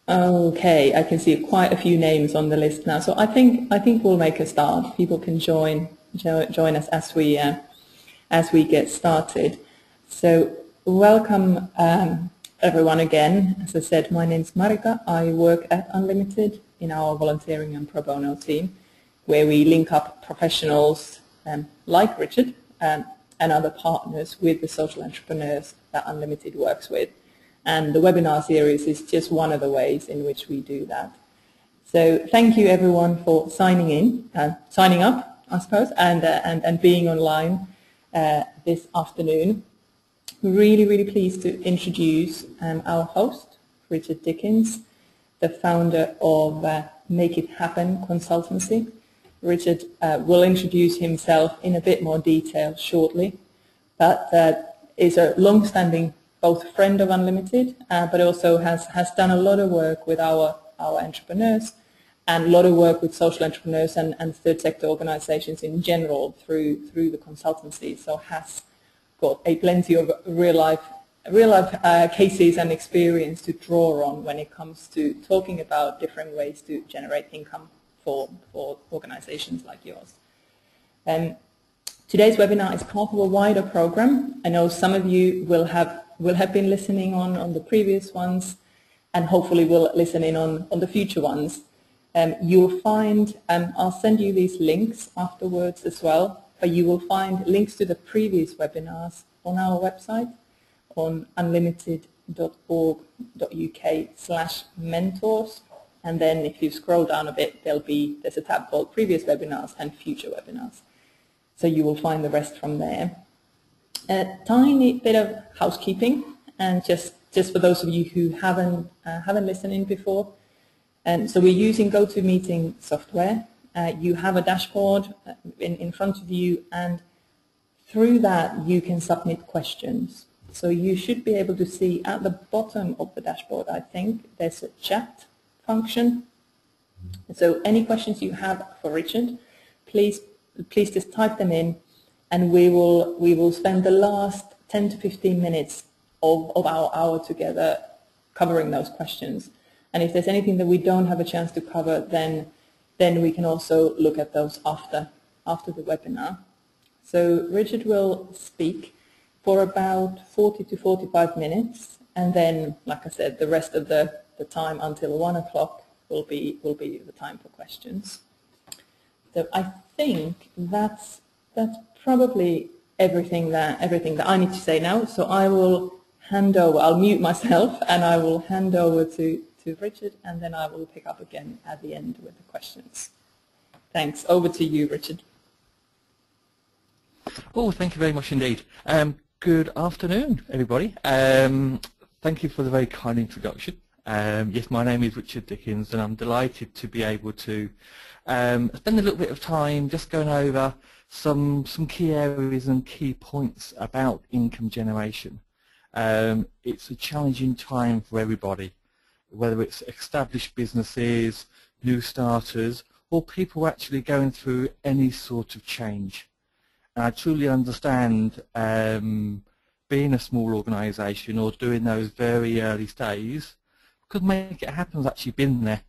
Okay, I can see quite a few names on the list now. So I think we'll make a start. People can join us as we get started. So welcome everyone again. As I said, my name's Marika. I work at Unlimited in our volunteering and pro bono team, where we link up professionals like Richard and other partners with the social entrepreneurs that Unlimited works with. And the webinar series is just one of the ways in which we do that. So thank you everyone for signing up, I suppose, and being online this afternoon. Really, really pleased to introduce our host, Richard Dickens, the founder of Make It Happen Consultancy. Richard will introduce himself in a bit more detail shortly, but is a long-standing both friend of Unlimited, but also has done a lot of work with our entrepreneurs and a lot of work with social entrepreneurs and third sector organizations in general through the consultancy. So has got plenty of real life cases and experience to draw on when it comes to talking about different ways to generate income for organizations like yours. Today's webinar is part of a wider program. I know some of you will have been listening on the previous ones, and hopefully will listen in on the future ones. You'll find, I'll send you these links afterwards as well, but you will find links to the previous webinars on our website on unlimited.org.uk/mentors. And then if you scroll down a bit, there's a tab called Previous Webinars and Future Webinars. So you will find the rest from there. A tiny bit of housekeeping, and just for those of you who haven't listened in before. So we're using GoToMeeting software. You have a dashboard in front of you, and through that you can submit questions. So you should be able to see at the bottom of the dashboard, I think, there's a chat function. So any questions you have for Richard, please just type them in, and we will spend the last 10 to 15 minutes of our hour together covering those questions. And if there's anything that we don't have a chance to cover, then we can also look at those after the webinar. So Richard will speak for about 40 to 45 minutes, and then, like I said, the rest of the time until 1 o'clock will be the time for questions. So I think that's probably everything that I need to say now. So I will hand over. I'll mute myself, and I will hand over to Richard, and then I will pick up again at the end with the questions. Thanks. Over to you, Richard. Oh, thank you very much indeed. Good afternoon, everybody. Thank you for the very kind introduction. Yes, my name is Richard Dickens, and I'm delighted to be able to spend a little bit of time just going over some key areas and key points about income generation. It's a challenging time for everybody, whether it's established businesses, new starters, or people actually going through any sort of change. And I truly understand being a small organisation or doing those very early stages, because Make It Happen has actually been there.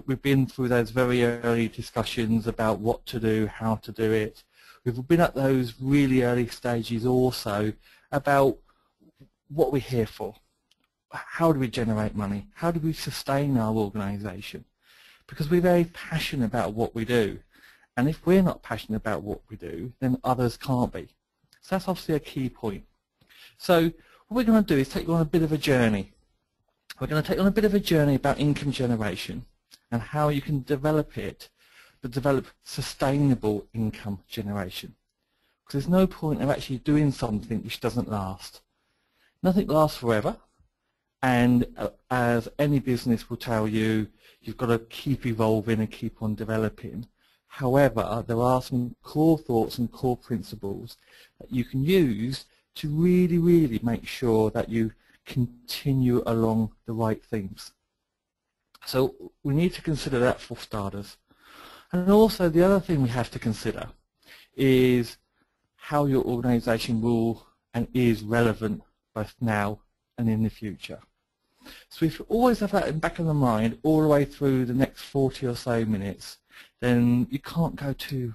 We've been through those very early discussions about what to do, how to do it. We've been at those really early stages also about what we're here for. How do we generate money? How do we sustain our organisation? Because we're very passionate about what we do. And if we're not passionate about what we do, then others can't be. So that's obviously a key point. So what we're going to do is take you on a bit of a journey. We're going to take you on a bit of a journey about income generation and how you can develop it, but develop sustainable income generation. Because there's no point of actually doing something which doesn't last. Nothing lasts forever, and as any business will tell you, you've got to keep evolving and keep on developing. However, there are some core thoughts and core principles that you can use to really, really make sure that you continue along the right themes. So we need to consider that for starters. And also the other thing we have to consider is how your organisation will and is relevant both now and in the future. So if you always have that in the back of the mind all the way through the next 40 or so minutes, then you can't go too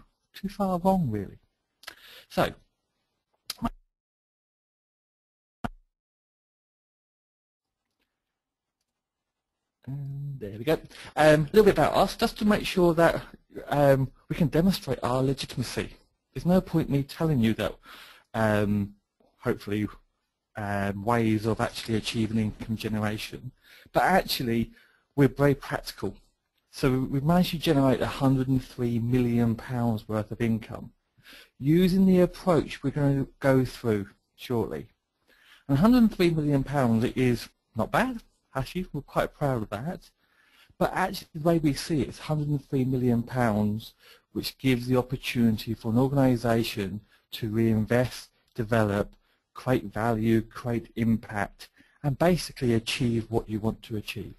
far wrong, really. So, and there we go. A little bit about us, just to make sure that we can demonstrate our legitimacy. There's no point me telling you that, hopefully, ways of actually achieving income generation, but actually we're very practical. So we've managed to generate £103 million worth of income using the approach we're going to go through shortly. And £103 million is not bad, actually, we're quite proud of that. But actually the way we see it, it's £103 million which gives the opportunity for an organisation to reinvest, develop, create value, create impact, and basically achieve what you want to achieve.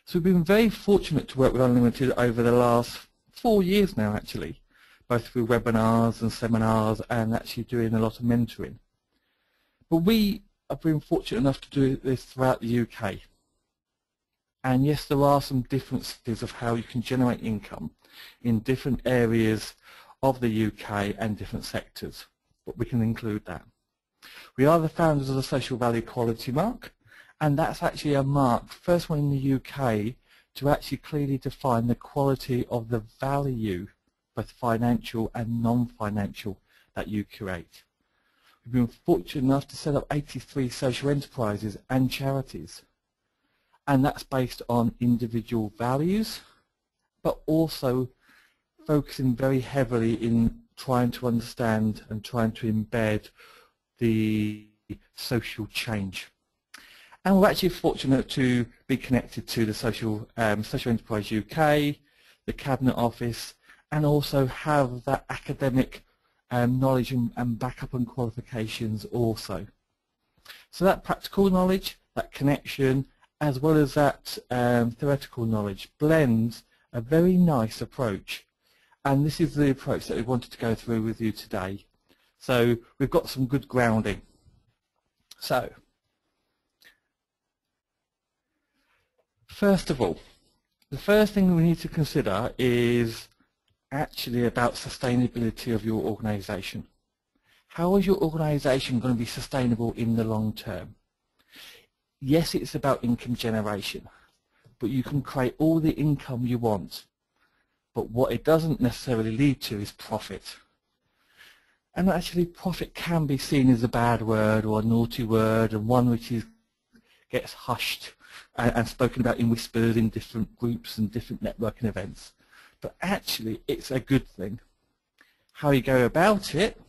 So we've been very fortunate to work with Unlimited over the last 4 years now, actually, both through webinars and seminars and actually doing a lot of mentoring. But we have been fortunate enough to do this throughout the UK. And yes, there are some differences of how you can generate income in different areas of the UK and different sectors, but we can include that. We are the founders of the Social Value Quality Mark, and that's actually a mark, first one in the UK, to actually clearly define the quality of the value, both financial and non-financial, that you create. We've been fortunate enough to set up 83 social enterprises and charities, and that's based on individual values, but also focusing very heavily in trying to understand and trying to embed the social change. And we're actually fortunate to be connected to the Social Enterprise UK, the Cabinet Office, and also have that academic knowledge and backup and qualifications also. So that practical knowledge, that connection, as well as that theoretical knowledge blends a very nice approach. And this is the approach that we wanted to go through with you today. So we've got some good grounding. So, first of all, the first thing we need to consider is actually about sustainability of your organisation. How is your organisation going to be sustainable in the long term? Yes, it's about income generation, but you can create all the income you want. But what it doesn't necessarily lead to is profit. And actually profit can be seen as a bad word or a naughty word, and one which gets hushed and spoken about in whispers in different groups and different networking events. But actually it's a good thing. How you go about it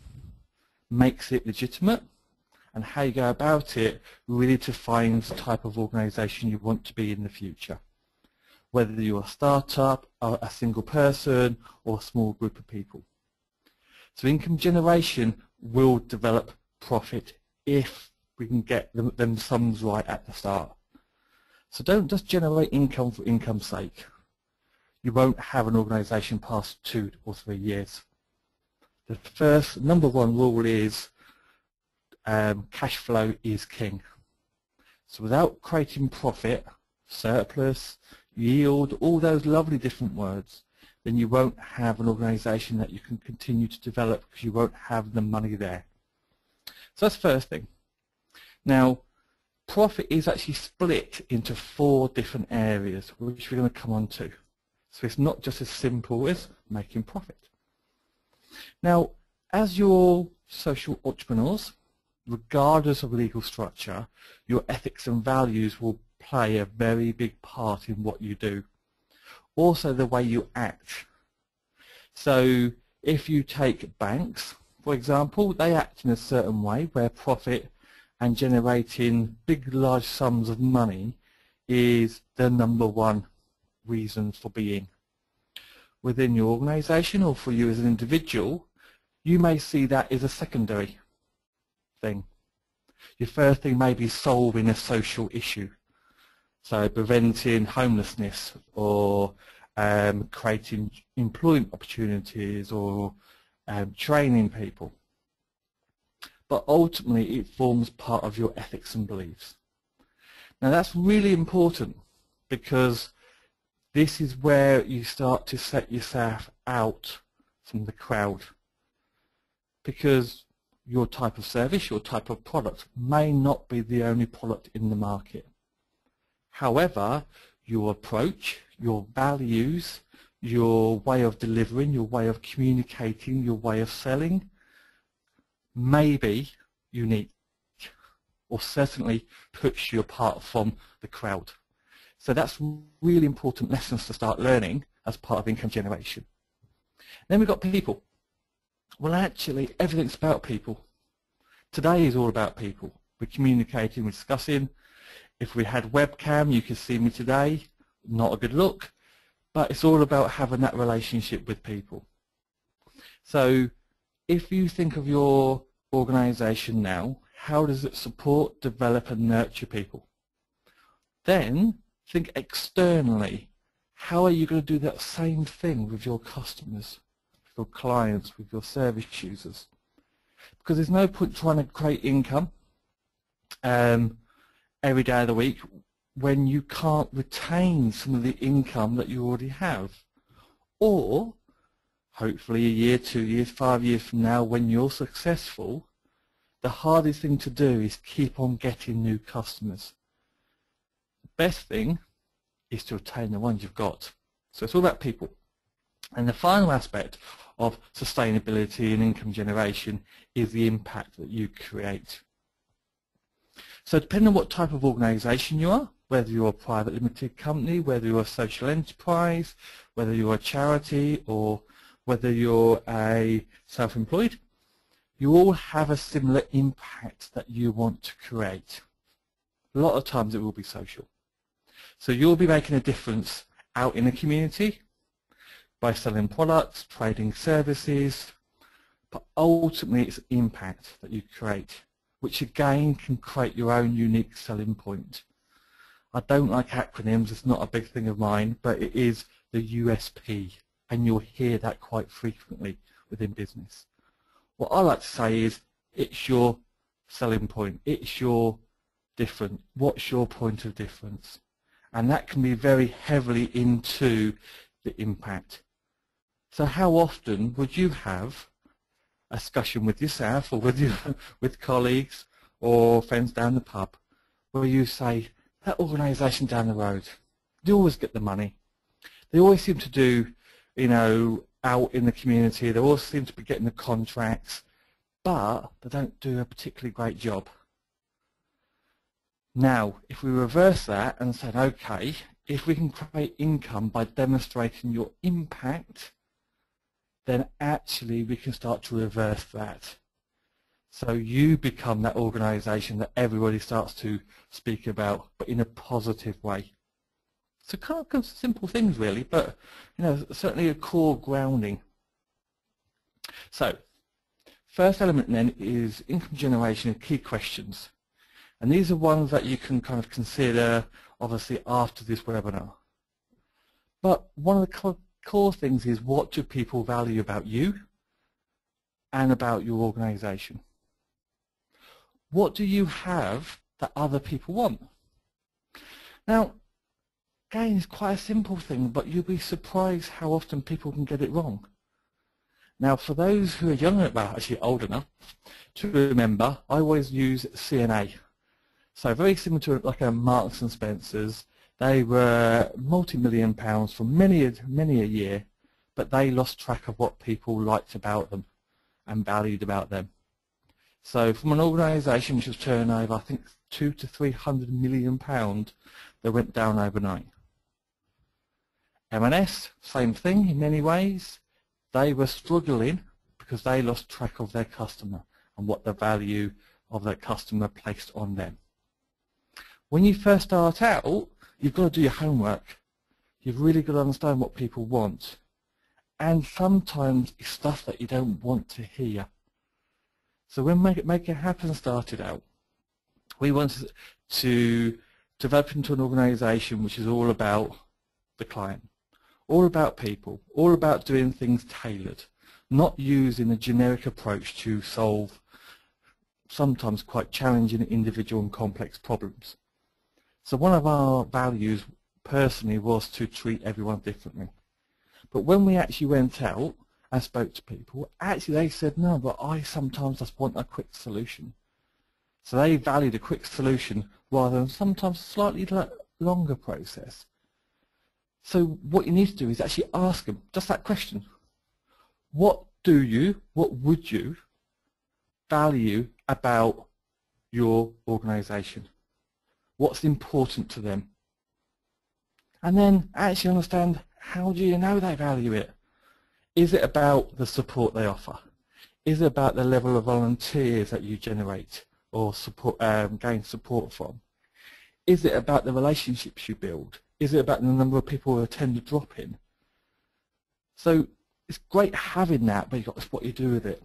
makes it legitimate, and how you go about it really defines the type of organisation you want to be in the future. Whether you're a startup, or a single person, or a small group of people. So income generation will develop profit if we can get them sums right at the start. So don't just generate income for income's sake. You won't have an organisation past 2 or 3 years. The first, number one rule is cash flow is king. So without creating profit, surplus, yield, all those lovely different words, then you won't have an organisation that you can continue to develop because you won't have the money there. So that's the first thing. Now, profit is actually split into 4 different areas, which we're going to come on to. So it's not just as simple as making profit. Now, as your social entrepreneurs, regardless of legal structure, your ethics and values will play a very big part in what you do. Also the way you act. So if you take banks, for example, they act in a certain way where profit and generating big large sums of money is the number one reason for being. Within your organisation or for you as an individual, you may see that as a secondary thing. Your first thing may be solving a social issue. So preventing homelessness or creating employment opportunities or training people. But ultimately it forms part of your ethics and beliefs. Now that's really important, because this is where you start to set yourself out from the crowd, because your type of service, your type of product may not be the only product in the market. However, your approach, your values, your way of delivering, your way of communicating, your way of selling may be unique, or certainly puts you apart from the crowd. So that's really important lessons to start learning as part of income generation. Then we've got people. Well, actually, everything's about people. Today is all about people. We're communicating, we're discussing. If we had webcam, you could see me today. Not a good look, but it's all about having that relationship with people. So if you think of your organization now, how does it support, develop, and nurture people? Then think externally. How are you going to do that same thing with your customers, with your clients, with your service users? Because there's no point trying to create income every day of the week when you can't retain some of the income that you already have. Or hopefully a year, 2 years, 5 years from now, when you're successful, the hardest thing to do is keep on getting new customers. The best thing is to retain the ones you've got. So it's all about people. And the final aspect of sustainability and income generation is the impact that you create. So depending on what type of organization you are, whether you're a private limited company, whether you're a social enterprise, whether you're a charity, or whether you're a self-employed, you all have a similar impact that you want to create. A lot of times it will be social. So you'll be making a difference out in the community by selling products, trading services, but ultimately it's impact that you create, which again can create your own unique selling point. I don't like acronyms, it's not a big thing of mine, but it is the USP, and you'll hear that quite frequently within business. What I like to say is, it's your selling point, it's your different, what's your point of difference? And that can be very heavily into the impact. So how often would you have a discussion with yourself or with colleagues or friends down the pub where you say, that organisation down the road, they always get the money. They always seem to do, out in the community, they always seem to be getting the contracts, but they don't do a particularly great job. Now, if we reverse that and said, okay, if we can create income by demonstrating your impact, then actually we can start to reverse that. So you become that organisation that everybody starts to speak about, but in a positive way. So kind of simple things really, but certainly a core grounding. So first element then is income generation and key questions. And these are ones that you can kind of consider obviously after this webinar. But one of the core things is, what do people value about you and about your organisation? What do you have that other people want? Now, again, it's quite a simple thing, but you'll be surprised how often people can get it wrong. Now, for those who are young, well, actually old enough to remember, I always use CNA. So very similar to like a Marks and Spencer's. They were multi-million pounds for many a year, but they lost track of what people liked about them and valued about them. So from an organisation which was turnover, I think 200 to 300 million pounds, they went down overnight. M&S, same thing in many ways. They were struggling because they lost track of their customer and what the value of that customer placed on them. When you first start out, you've got to do your homework. You've really got to understand what people want. And sometimes it's stuff that you don't want to hear. So when Make It Happen started out, we wanted to develop into an organisation which is all about the client, all about people, all about doing things tailored, not using a generic approach to solve sometimes quite challenging individual and complex problems. So one of our values personally was to treat everyone differently. But when we actually went out and spoke to people, actually they said, no, but I sometimes just want a quick solution. So they valued a quick solution rather than sometimes a slightly longer process. So what you need to do is actually ask them just that question. What would you value about your organisation? What's important to them? And then actually understand, how do you know they value it? Is it about the support they offer? Is it about the level of volunteers that you generate or support, gain support from? Is it about the relationships you build? Is it about the number of people who attend the drop-in? So it's great having that, but you've got to what you do with it.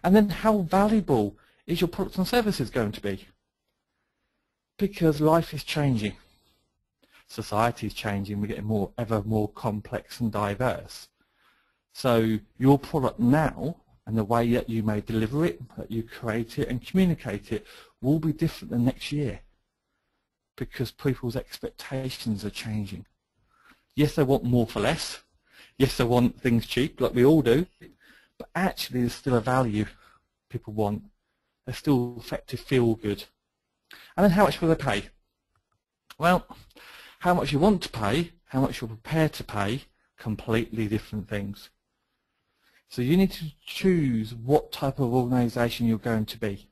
And then how valuable is your products and services going to be? Because life is changing. Society is changing. We're getting ever more complex and diverse. So your product now and the way that you may deliver it, that you create it and communicate it will be different than next year, because people's expectations are changing. Yes, they want more for less. Yes, they want things cheap, like we all do. But actually, there's still a value people want. They still effective, feel good. And then how much will they pay? Well, how much you want to pay, how much you're prepared to pay, completely different things. So you need to choose what type of organisation you're going to be.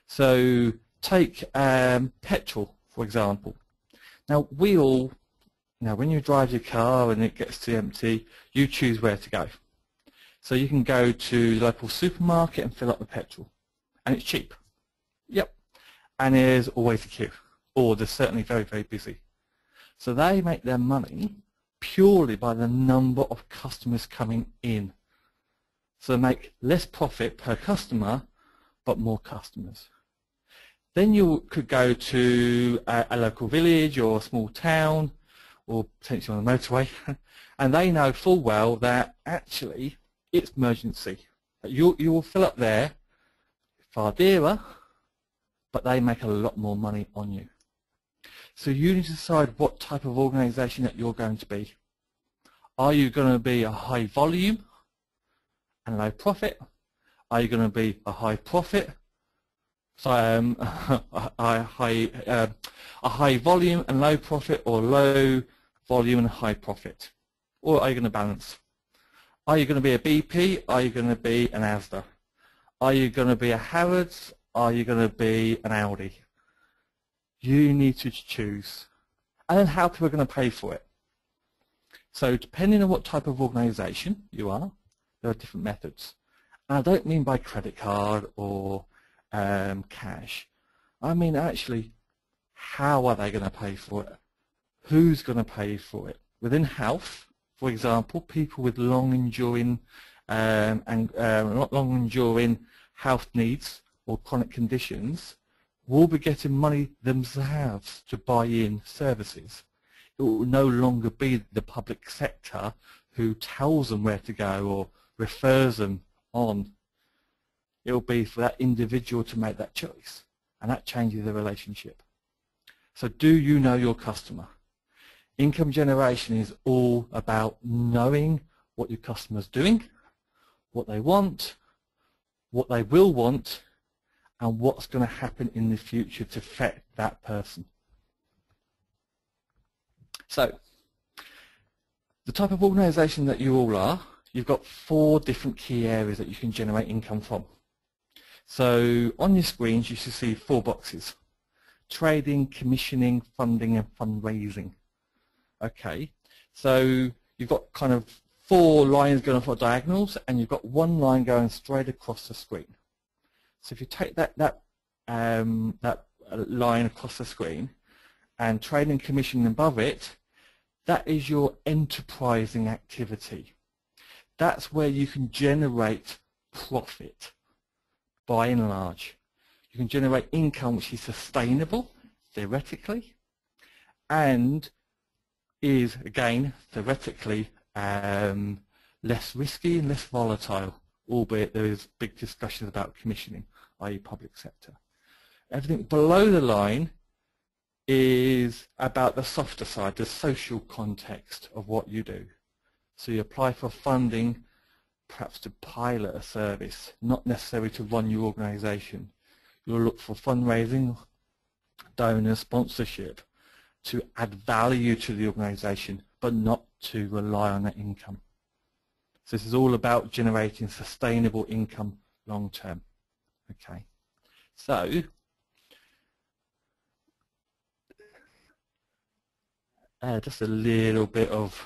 So take petrol, for example. Now when you drive your car and it gets too empty, you choose where to go. So you can go to the local supermarket and fill up the petrol, and it's cheap. Yep. And there's always a queue, or they're certainly very, very busy. So they make their money purely by the number of customers coming in. So they make less profit per customer, but more customers. Then you could go to a local village or a small town, or potentially on the motorway, and they know full well that actually it's emergency. You will fill up there, far dearer, but they make a lot more money on you. So you need to decide what type of organisation that you're going to be. Are you going to be a high volume and low profit? Are you going to be a high profit? So a high volume and low profit, or low volume and high profit? Or are you going to balance? Are you going to be a BP? Are you going to be an Asda? Are you going to be a Harrods? Are you going to be an Audi? You need to choose. And then how people are going to pay for it. So depending on what type of organisation you are, there are different methods. And I don't mean by credit card or cash. I mean actually, how are they going to pay for it? Who's going to pay for it? Within health, for example, people with long enduring health needs or chronic conditions will be getting money themselves to buy in services. It will no longer be the public sector who tells them where to go or refers them on. It will be for that individual to make that choice, and that changes the relationship. So do you know your customer? Income generation is all about knowing what your customer's doing, what they want, what they will want, and what's going to happen in the future to affect that person. So, the type of organisation that you all are, you've got 4 different key areas that you can generate income from. So, on your screens you should see 4 boxes: trading, commissioning, funding and fundraising. Okay, so you've got kind of 4 lines going off at diagonals, and you've got 1 line going straight across the screen. So if you take that line across the screen and trading commission above it, that is your enterprising activity. That's where you can generate profit, by and large. You can generate income which is sustainable, theoretically, and is, again, theoretically, less risky and less volatile, albeit there is big discussions about commissioning, i.e. public sector. Everything below the line is about the softer side, the social context of what you do. So you apply for funding, perhaps to pilot a service, not necessarily to run your organisation. You'll look for fundraising, donor sponsorship to add value to the organisation, but not to rely on that income. So this is all about generating sustainable income long term. Okay, so just a little bit of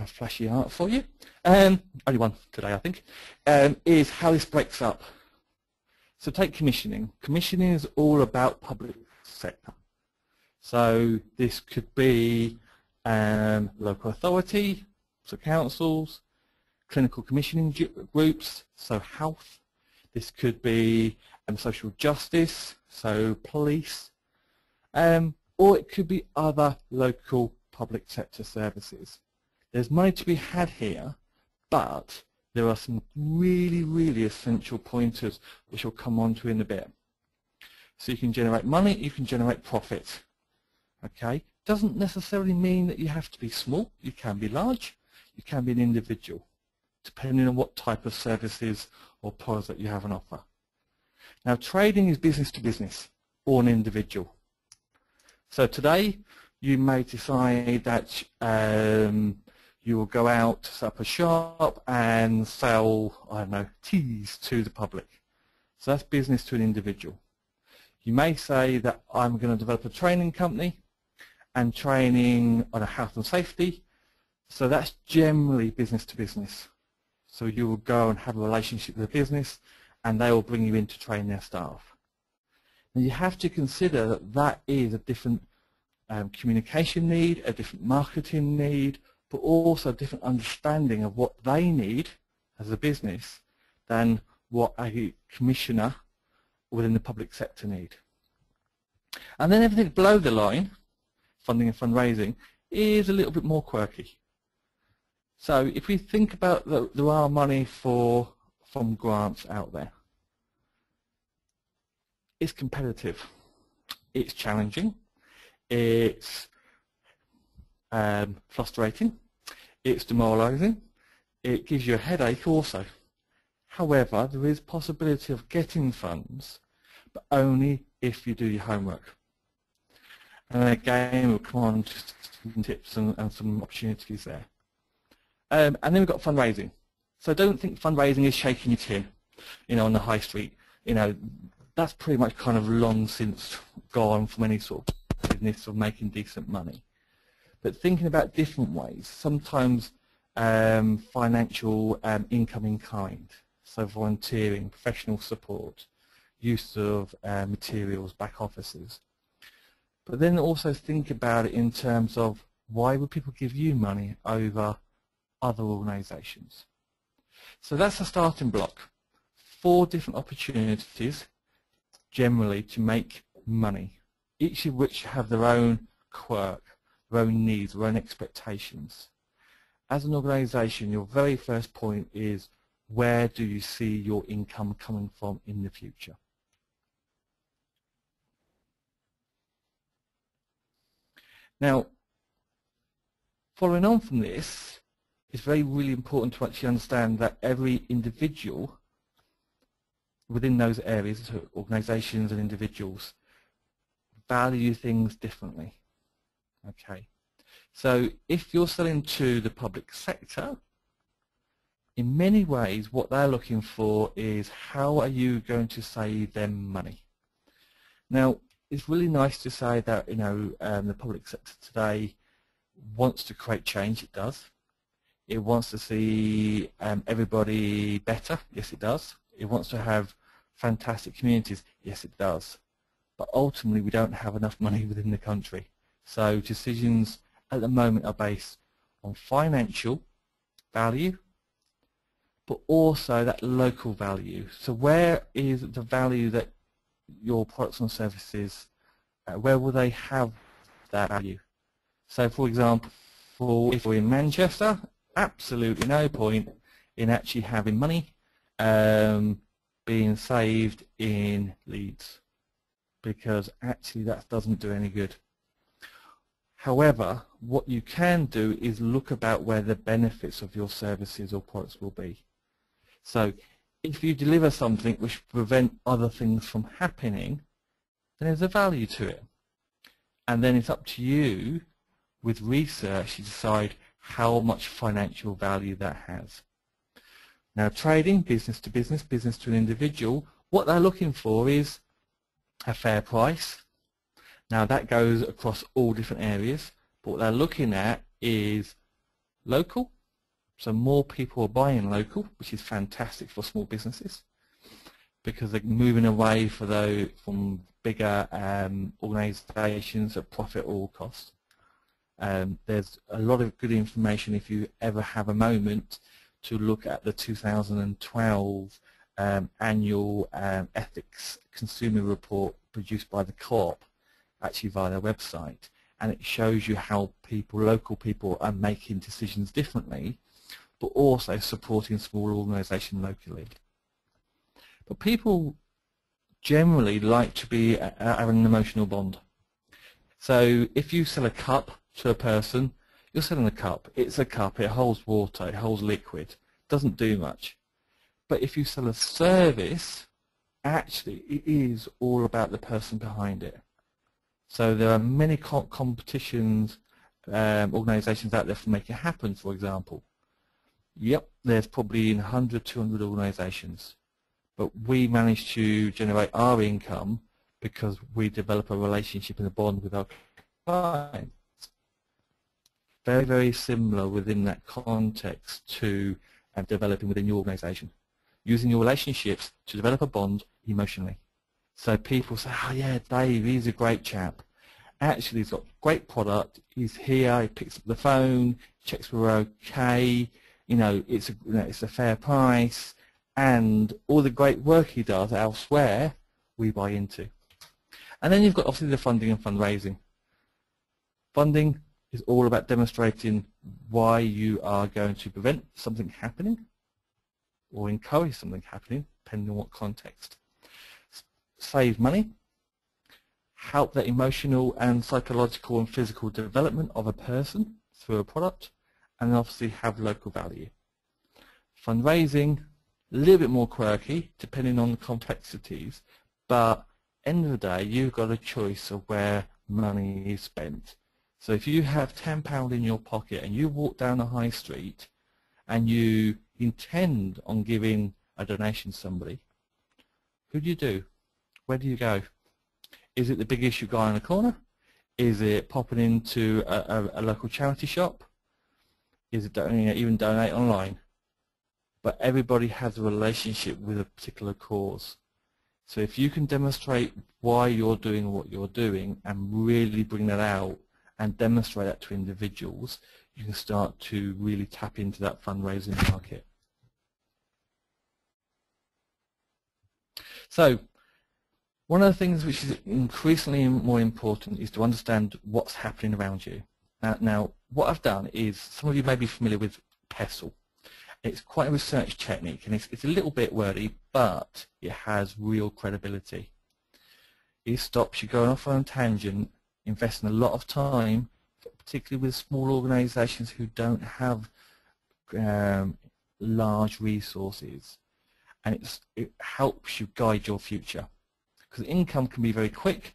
flashy art for you. Only one today, I think, is how this breaks up. So take commissioning. Commissioning is all about public sector. So this could be local authority, so councils, clinical commissioning groups, so health. This could be social justice, so police, or it could be other local public sector services. There's money to be had here, but there are some really, really essential pointers which I'll come on to in a bit. So you can generate money, you can generate profit. Okay, doesn't necessarily mean that you have to be small. You can be large, you can be an individual, depending on what type of services or products that you have on offer. Now, trading is business to business or an individual. So today, you may decide that you will go out, set up a shop and sell, I don't know, teas to the public. So that's business to an individual. You may say that I'm going to develop a training company and training on health and safety. So that's generally business to business. So you will go and have a relationship with a business and they will bring you in to train their staff. And you have to consider that that is a different communication need, a different marketing need, but also a different understanding of what they need as a business than what a commissioner within the public sector need. And then everything below the line, funding and fundraising, is a little bit more quirky. So if we think about that there are money from grants out there, it's competitive, it's challenging, it's frustrating, it's demoralising, it gives you a headache also. However, there is possibility of getting funds, but only if you do your homework. And again, we'll come on to some tips and some opportunities there. And then we've got fundraising. So don't think fundraising is shaking your tin, on the high street. That's pretty much kind of long since gone from any sort of business of making decent money. But thinking about different ways, sometimes financial income in kind, so volunteering, professional support, use of materials, back offices. But then also think about it in terms of why would people give you money over other organisations. So that's a starting block. 4 different opportunities generally to make money, each of which have their own quirk, their own needs, their own expectations. As an organisation, your very first point is where do you see your income coming from in the future? Now, following on from this, it's really important to actually understand that every individual within those areas, so organisations and individuals, value things differently. Okay, so if you're selling to the public sector, in many ways what they're looking for is how are you going to save them money. Now, it's really nice to say that the public sector today wants to create change. It does. It wants to see everybody better. Yes, it does. It wants to have fantastic communities. Yes, it does. But ultimately, we don't have enough money within the country. So decisions at the moment are based on financial value, but also that local value. So where is the value that your products and services, where will they have that value? So for example, if we're in Manchester, absolutely no point in actually having money being saved in Leeds. because actually that doesn't do any good. However, what you can do is look about where the benefits of your services or products will be. So if you deliver something which prevents other things from happening, then there's a value to it. And then it's up to you with research to decide how much financial value that has. Now trading, business to business, business to an individual, what they're looking for is a fair price. Now that goes across all different areas, but what they're looking at is local, so more people are buying local, which is fantastic for small businesses because they're moving away from bigger organisations at profit at all costs. There's a lot of good information if you ever have a moment to look at the 2012 annual ethics consumer report produced by the Co-op, actually via their website, and it shows you how local people are making decisions differently, but also supporting small organisations locally. But people generally like to be have an emotional bond. So if you sell a cup to a person, you're selling a cup. It's a cup, it holds water, it holds liquid, doesn't do much. But if you sell a service, actually it is all about the person behind it. So there are many competitions, organisations out there for Make It Happen, for example. Yep, there's probably 100, 200 organisations. But we manage to generate our income because we develop a relationship and a bond with our clients. Very, very similar within that context to developing within your organisation. Using your relationships to develop a bond emotionally. So people say, oh yeah, Dave, he's a great chap. Actually, he's got great product. He's here. He picks up the phone, checks we're okay. You know, it's a fair price, and all the great work he does elsewhere, we buy into. And then you've got obviously the funding and fundraising. Funding is all about demonstrating why you are going to prevent something happening or encourage something happening, depending on what context. Save money, help the emotional and psychological and physical development of a person through a product, and obviously have local value. Fundraising, a little bit more quirky, depending on the complexities, but end of the day, you've got a choice of where money is spent. So if you have £10 in your pocket and you walk down the high street and you intend on giving a donation to somebody, who do you do? Where do you go? Is it the big issue guy in the corner? Is it popping into a local charity shop? Is it even donate online? But everybody has a relationship with a particular cause. So if you can demonstrate why you're doing what you're doing and really bring that out and demonstrate that to individuals, you can start to really tap into that fundraising market. So one of the things which is increasingly more important is to understand what's happening around you. Now what I've done is, some of you may be familiar with PESTLE. It's quite a research technique, and it's a little bit wordy, but it has real credibility. It stops you going off on a tangent, investing a lot of time, particularly with small organisations who don't have large resources, and it helps you guide your future. Because income can be very quick,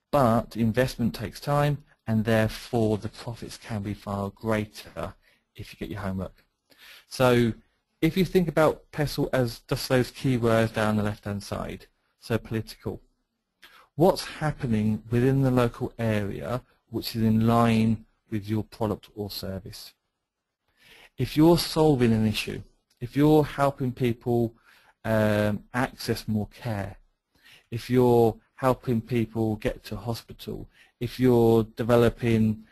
but investment takes time, and therefore the profits can be far greater if you get your homework. So if you think about PESTLE as just those keywords down the left-hand side, so political, what's happening within the local area which is in line with your product or service? If you're solving an issue, if you're helping people access more care, if you're helping people get to hospital, if you're developing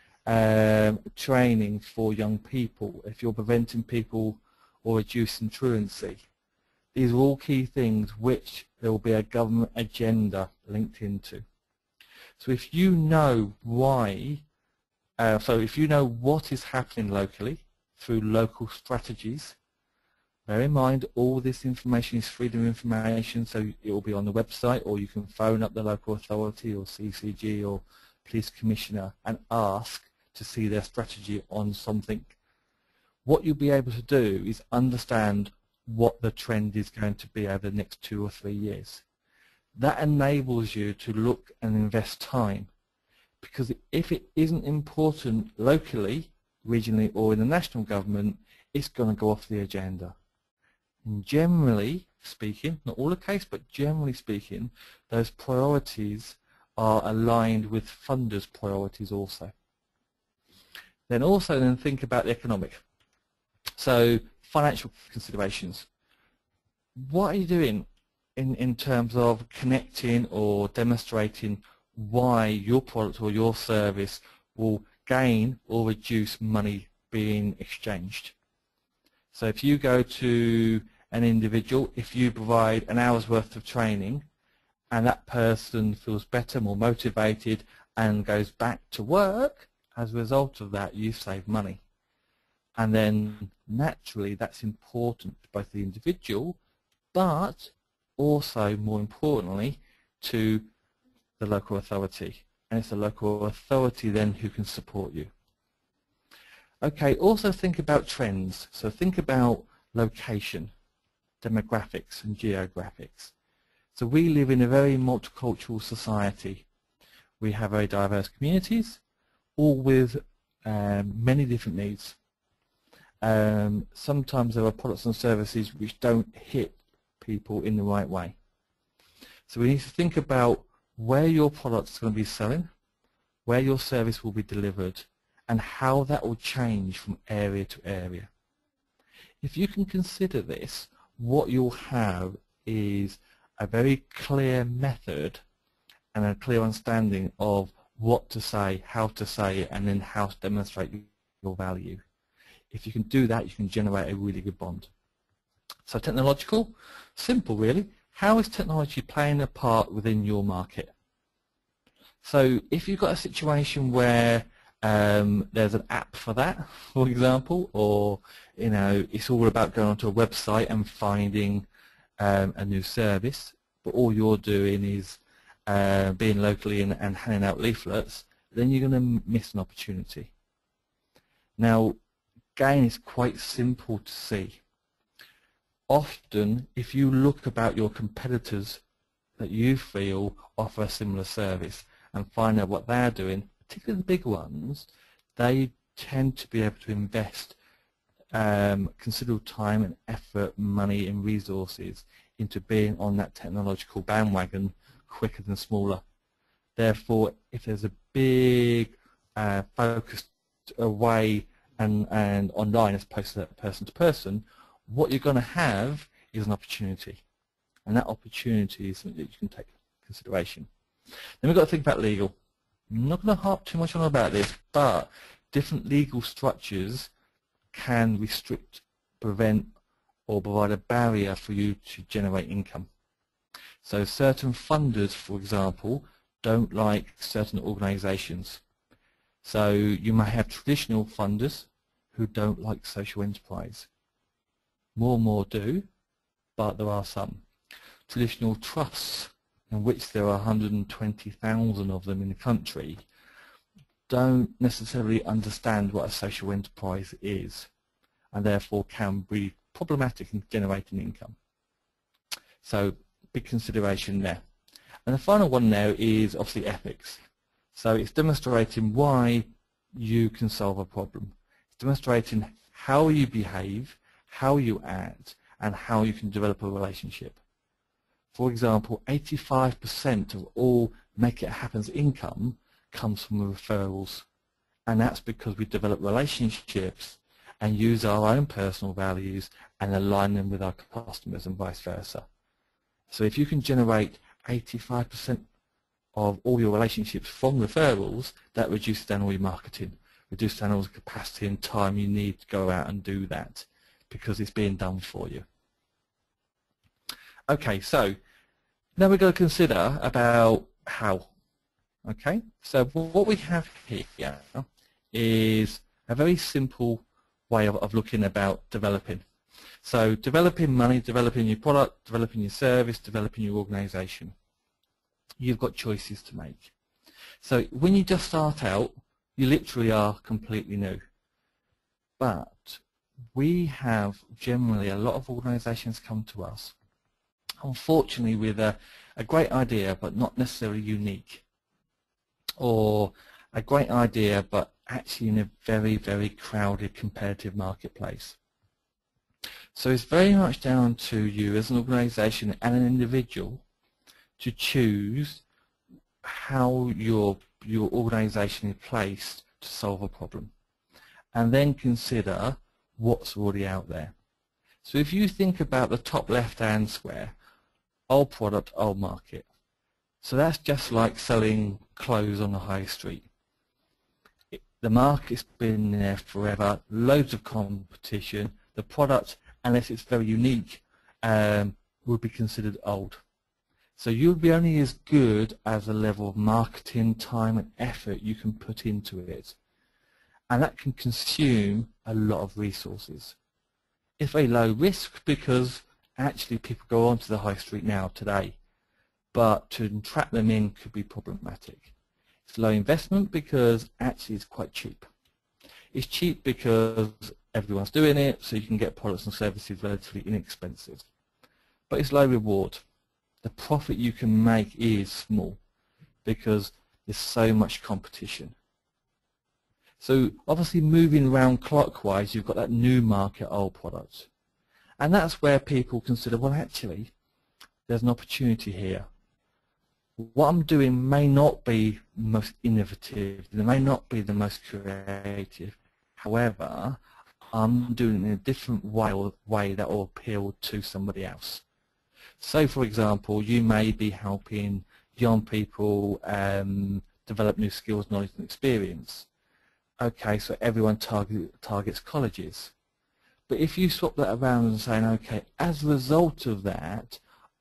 training for young people, if you're preventing people or reducing truancy, these are all key things which there will be a government agenda linked into. So if you know why, if you know what is happening locally through local strategies, Bear in mind, all this information is freedom of information, so it will be on the website, or you can phone up the local authority or CCG or police commissioner and ask to see their strategy on something. What you'll be able to do is understand what the trend is going to be over the next 2 or 3 years. That enables you to look and invest time, because if it isn't important locally, regionally, or in the national government, it's going to go off the agenda. And generally speaking, not all the case, but generally speaking, those priorities are aligned with funders' priorities also. Then think about the economic. So financial considerations. What are you doing in terms of connecting or demonstrating why your product or your service will gain or reduce money being exchanged? So if you go to an individual, if you provide an hour's worth of training and that person feels better, more motivated and goes back to work, as a result of that you save money. And then naturally that's important to both the individual but also, more importantly, to the local authority. And it's the local authority then who can support you. Okay, also think about trends. So think about location, demographics and geographics. So we live in a very multicultural society. We have very diverse communities, all with many different needs. Sometimes there are products and services which don't hit people in the right way. So we need to think about where your product is going to be selling, where your service will be delivered, and how that will change from area to area. If you can consider this, what you'll have is a very clear method and a clear understanding of what to say, how to say it, and then how to demonstrate your value. If you can do that, you can generate a really good bond. So technological, simple really. How is technology playing a part within your market? So if you've got a situation where there's an app for that, for example, or it's all about going onto a website and finding a new service, but all you're doing is being locally and handing out leaflets, then you're going to miss an opportunity. Now, again, it's quite simple to see. Often, if you look about your competitors that you feel offer a similar service and find out what they're doing, particularly the big ones, they tend to be able to invest considerable time and effort, money and resources into being on that technological bandwagon quicker than smaller. Therefore, if there's a big focus away and online as opposed to person to person, what you're going to have is an opportunity. And that opportunity is something that you can take into consideration. Then we've got to think about legal. I'm not going to harp too much on about this, but different legal structures can restrict, prevent, or provide a barrier for you to generate income. So certain funders, for example, don't like certain organizations. So you may have traditional funders who don't like social enterprise. More and more do, but there are some. Traditional trusts, in which there are 120,000 of them in the country, don't necessarily understand what a social enterprise is, and therefore can be problematic in generating income. So big consideration there. And the final one there is obviously ethics. So it's demonstrating why you can solve a problem. It's demonstrating how you behave, how you act, and how you can develop a relationship. For example, 85% of all Make It Happen's income comes from referrals, and that's because we develop relationships and use our own personal values and align them with our customers and vice versa. So if you can generate 85% of all your relationships from referrals, that reduces down all your marketing, reduces down all the capacity and time you need to go out and do that, because it's being done for you. Okay, so now we're going to consider about how. Okay, so what we have here is a very simple way of looking about developing. So developing money, developing your product, developing your service, developing your organization. You've got choices to make. So when you just start out, you literally are completely new. But we have generally a lot of organizations come to us, unfortunately, with a great idea but not necessarily unique, or a great idea but actually in a very, very crowded competitive marketplace. So it's very much down to you as an organization and an individual to choose how your organization is placed to solve a problem, and then consider what's already out there. So if you think about the top left-hand square, old product, old market. So that's just like selling clothes on the high street. The market's been there forever, loads of competition. The product, unless it's very unique, would be considered old. So you'll be only as good as the level of marketing, time and effort you can put into it. And that can consume a lot of resources. It's very low risk because actually people go onto the high street now today, but to entrap them in could be problematic. It's low investment because actually it's quite cheap. It's cheap because everyone's doing it, so you can get products and services relatively inexpensive. But it's low reward. The profit you can make is small because there's so much competition. So obviously moving around clockwise, you've got that new market, old product. And that's where people consider, well, actually, there's an opportunity here. What I'm doing may not be the most innovative, it may not be the most creative. However, I'm doing it in a different way that will appeal to somebody else. So, for example, you may be helping young people develop new skills, knowledge, and experience. Okay, so everyone targets colleges. But if you swap that around and saying, okay, as a result of that,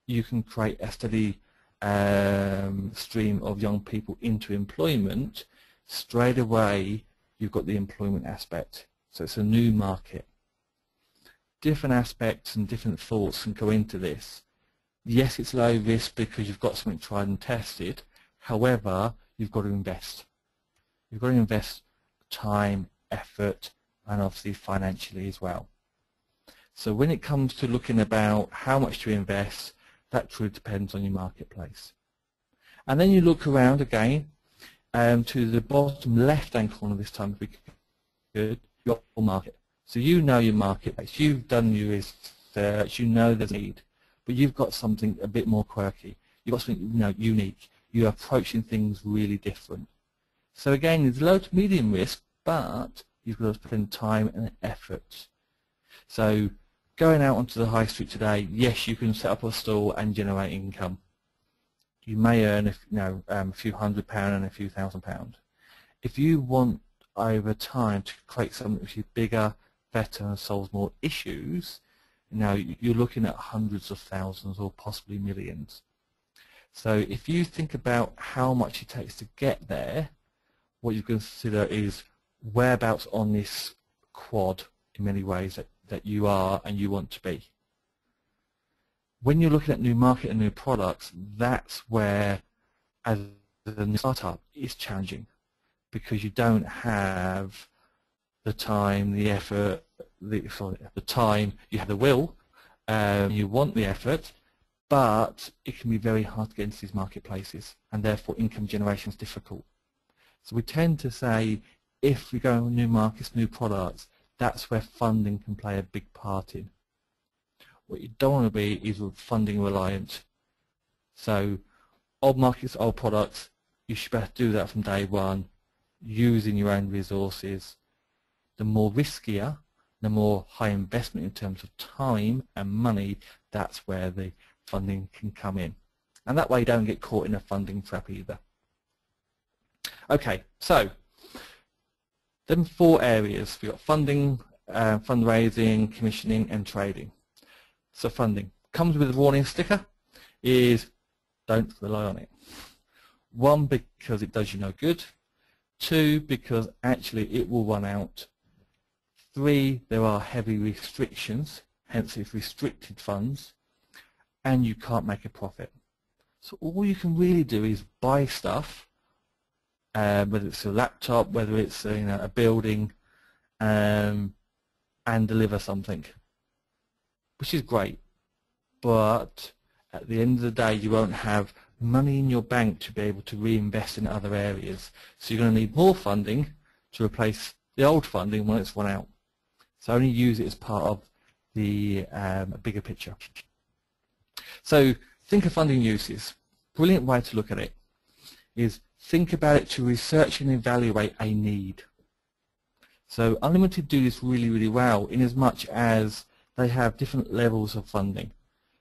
you can create a steady stream of young people into employment, straight away you've got the employment aspect. So it's a new market. Different aspects and different thoughts can go into this. Yes, it's low risk because you've got something tried and tested. However, you've got to invest. You've got to invest time, effort, and obviously financially as well. So when it comes to looking about how much to invest, that truly depends on your marketplace. And then you look around again to the bottom left-hand corner this time, if we could, your market. So you know your marketplace, you've done your research, you know there's a need, but you've got something a bit more quirky. You've got something unique. You're approaching things really different. So again, there's low to medium risk, but you've got to spend time and effort. So going out onto the high street today, yes, you can set up a stall and generate income. You may earn a few £100 and a few £1,000. If you want over time to create something which is bigger, better, and solves more issues, you're looking at hundreds of thousands or possibly millions. So if you think about how much it takes to get there, what you consider is whereabouts on this quad in many ways that you are and you want to be. When you're looking at new market and new products, that's where, as a new startup, it's challenging because you don't have the time, the effort, the time, you have the will, you want the effort, but it can be very hard to get into these marketplaces, and therefore income generation is difficult. So we tend to say, if we go into new markets, new products, that's where funding can play a big part in. What you don't want to be is funding reliant. So old markets, old products, you should be able to do that from day one, using your own resources. The more riskier, the more high investment in terms of time and money, that's where the funding can come in. And that way you don't get caught in a funding trap either. Okay, so then 4 areas. We've got funding, fundraising, commissioning, and trading. So funding comes with a warning sticker, is don't rely on it. 1, because it does you no good. 2, because actually it will run out. 3, there are heavy restrictions. hence it's restricted funds, and you can't make a profit. So all you can really do is buy stuff, whether it's a laptop, whether it's a building, and deliver something, which is great. But at the end of the day, you won't have money in your bank to be able to reinvest in other areas. So you're going to need more funding to replace the old funding when it's run out. So only use it as part of the bigger picture. So think of funding uses. Brilliant way to look at it is think about it to research and evaluate a need. So Unlimited do this really, really well in as much as they have different levels of funding.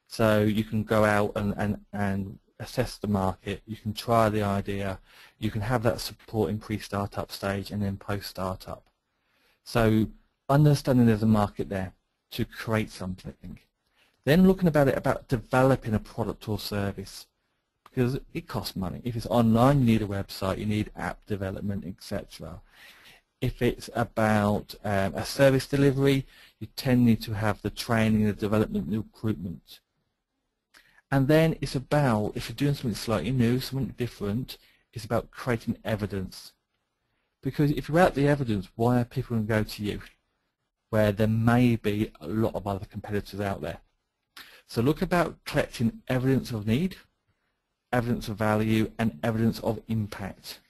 So you can go out and assess the market, you can try the idea, you can have that support in pre-startup stage and then post-startup. So understanding there's a market there to create something. Then looking about developing a product or service, because it costs money. If it's online, you need a website, you need app development, etc. If it's about a service delivery, you need to have the training, the development, the recruitment. And then it's about, if you're doing something slightly new, something different, it's about creating evidence. Because if you're without the evidence, why are people going to go to you? Where there may be a lot of other competitors out there. So look about collecting evidence of need, evidence of value, and evidence of impact.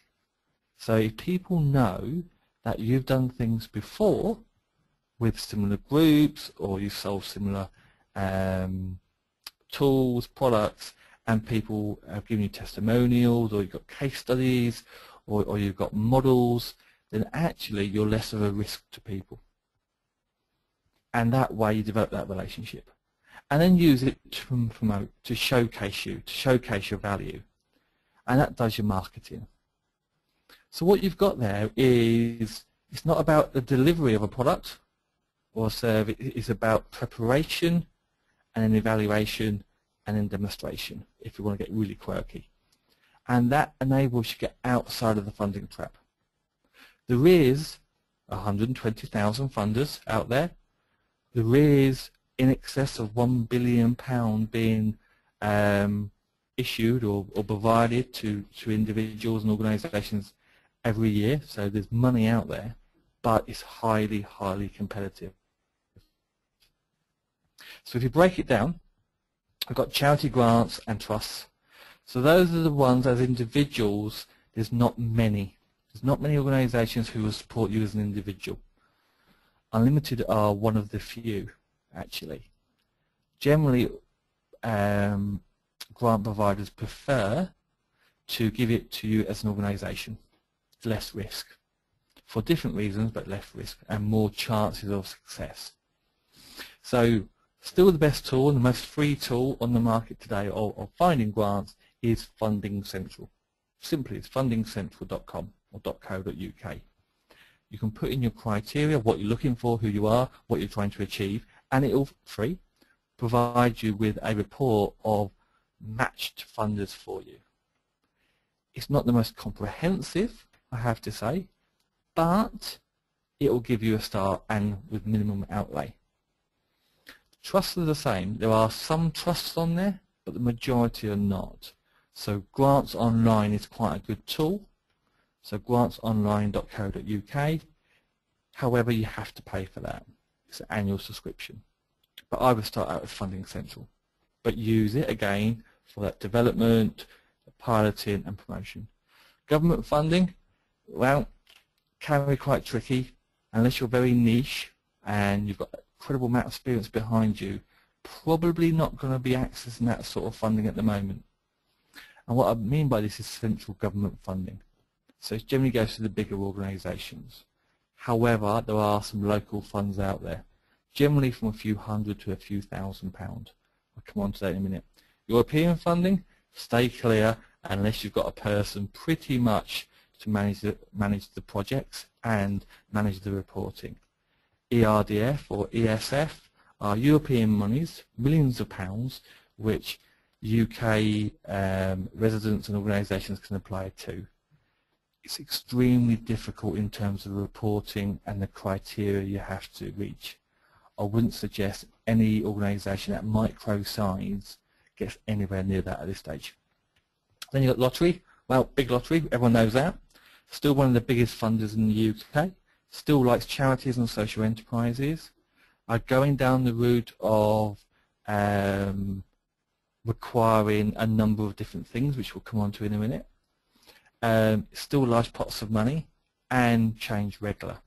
So if people know that you've done things before with similar groups, or you've sold similar tools, products, and people have given you testimonials, or you've got case studies, or you've got models, then actually you're less of a risk to people. And that way you develop that relationship. And then use it to promote, to showcase you, to showcase your value. And that does your marketing. So what you've got there is, it's not about the delivery of a product or a service, it's about preparation and then evaluation and then demonstration, if you want to get really quirky. And that enables you to get outside of the funding trap. There is 120,000 funders out there. There is in excess of £1 billion being issued or provided to individuals and organisations every year. So there's money out there, but it's highly, highly competitive. So if you break it down, I've got charity grants and trusts. So those are the ones as individuals, there's not many. There's not many organisations who will support you as an individual. Unlimited are one of the few, actually. Generally, grant providers prefer to give it to you as an organisation. Less risk. For different reasons, but less risk and more chances of success. So, still the best tool and the most free tool on the market today of finding grants is Funding Central. Simply, it's fundingcentral.com or .co.uk. You can put in your criteria, what you're looking for, who you are, what you're trying to achieve, and it will, free, provide you with a report of matched funders for you. It's not the most comprehensive, I have to say, but it will give you a start and with minimum outlay. Trusts are the same. There are some trusts on there, but the majority are not. So Grants Online is quite a good tool. So grantsonline.co.uk. However, you have to pay for that. It's an annual subscription. But I would start out with Funding Central. But use it again for that development, piloting and promotion. Government funding, well, can be quite tricky unless you're very niche and you've got an incredible amount of experience behind you. Probably not going to be accessing that sort of funding at the moment. And what I mean by this is central government funding. So it generally goes to the bigger organisations. However, there are some local funds out there, generally from a few hundred to a few £1,000. I'll come on to that in a minute. European funding, stay clear unless you've got a person pretty much to manage the projects and manage the reporting. ERDF or ESF are European monies, millions of pounds, which UK residents and organisations can apply to. It's extremely difficult in terms of reporting and the criteria you have to reach. I wouldn't suggest any organisation at micro size gets anywhere near that at this stage. Then you've got lottery. Well, big lottery, everyone knows that. Still one of the biggest funders in the UK. Still likes charities and social enterprises. Are going down the route of requiring a number of different things, which we'll come on to in a minute. Still large pots of money and change regular.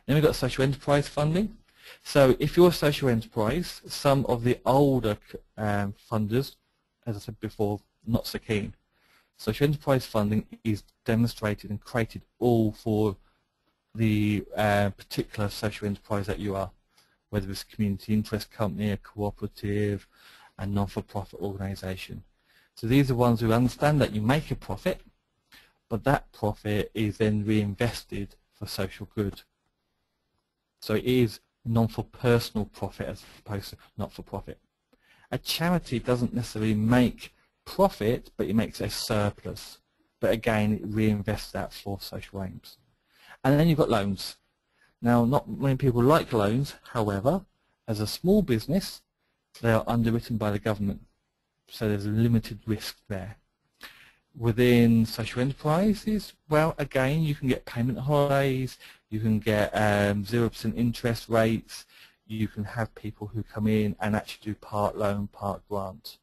Then we've got social enterprise funding. So if you're a social enterprise, some of the older funders, as I said before, not so keen. Social enterprise funding is demonstrated and created all for the particular social enterprise that you are, whether it's a community interest company, a cooperative, a non-for-profit organisation. So these are ones who understand that you make a profit, but that profit is then reinvested for social good. So it is non-for-personal profit as opposed to not-for-profit. A charity doesn't necessarily make profit, but it makes a surplus. But again, it reinvests that for social aims. And then you've got loans. Now, not many people like loans, however, as a small business, they are underwritten by the government. So there's a limited risk there. Within social enterprises, well, again, you can get payment holidays, you can get 0% interest rates, you can have people who come in and actually do part loan, part grant.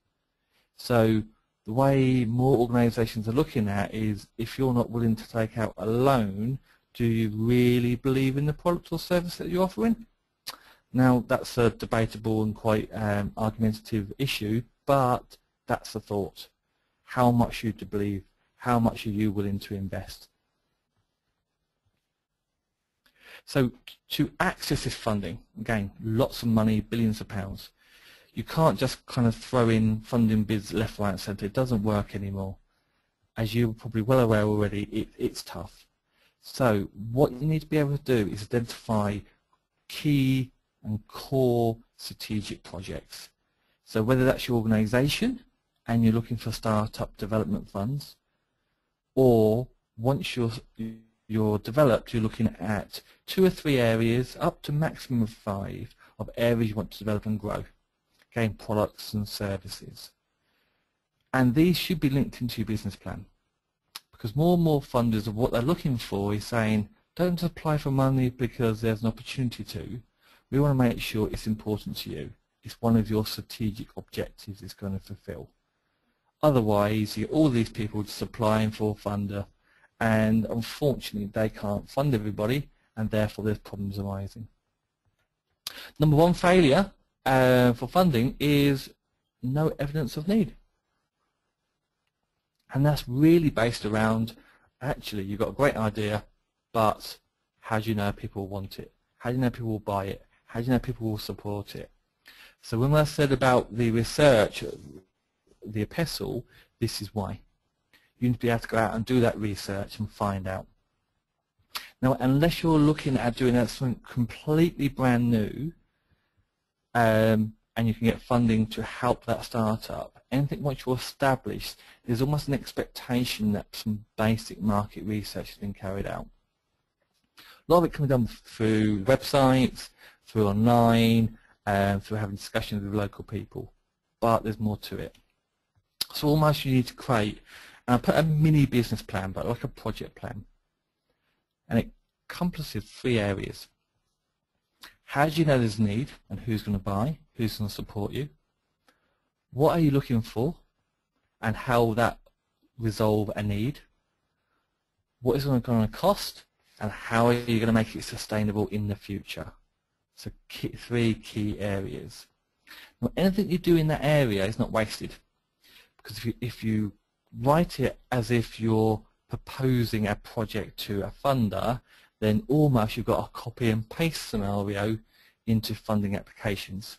So the way more organisations are looking at is, if you're not willing to take out a loan, do you really believe in the product or service that you're offering? Now, that's a debatable and quite argumentative issue, but that's the thought. How much should you believe? How much are you willing to invest? So to access this funding, again, lots of money, billions of pounds. You can't just kind of throw in funding bids left, right and centre. It doesn't work anymore. As you're probably well aware already, it's tough. So what you need to be able to do is identify key and core strategic projects. So whether that's your organisation and you're looking for startup development funds, or once you're developed, you're looking at 2 or 3 areas, up to maximum of 5, of areas you want to develop and grow. Again, products and services. And these should be linked into your business plan, because more and more funders of what they're looking for is saying, don't apply for money because there's an opportunity to. We want to make sure it's important to you. It's one of your strategic objectives it's going to fulfill. Otherwise, you get all these people just applying for a funder, and unfortunately they can't fund everybody, and therefore there's problems arising. Number 1 failure for funding is no evidence of need. And that's really based around, actually, you've got a great idea, but how do you know people want it? How do you know people will buy it? How do you know people will support it? So when I said about the research, the epistle, this is why. You need to be able to go out and do that research and find out. Now, unless you're looking at doing something completely brand new, and you can get funding to help that startup, anything once you're established, there's almost an expectation that some basic market research has been carried out. A lot of it can be done through websites, through online, through having discussions with local people, but there's more to it. So almost you need to create, and I put a mini business plan, but like a project plan, and it encompasses 3 areas. How do you know there's a need, and who's going to buy, who's going to support you? What are you looking for, and how will that resolve a need? What is it going to cost, and how are you going to make it sustainable in the future? So 3 key areas. Now, anything you do in that area is not wasted, because if you write it as if you're proposing a project to a funder, then almost you've got a copy and paste scenario into funding applications.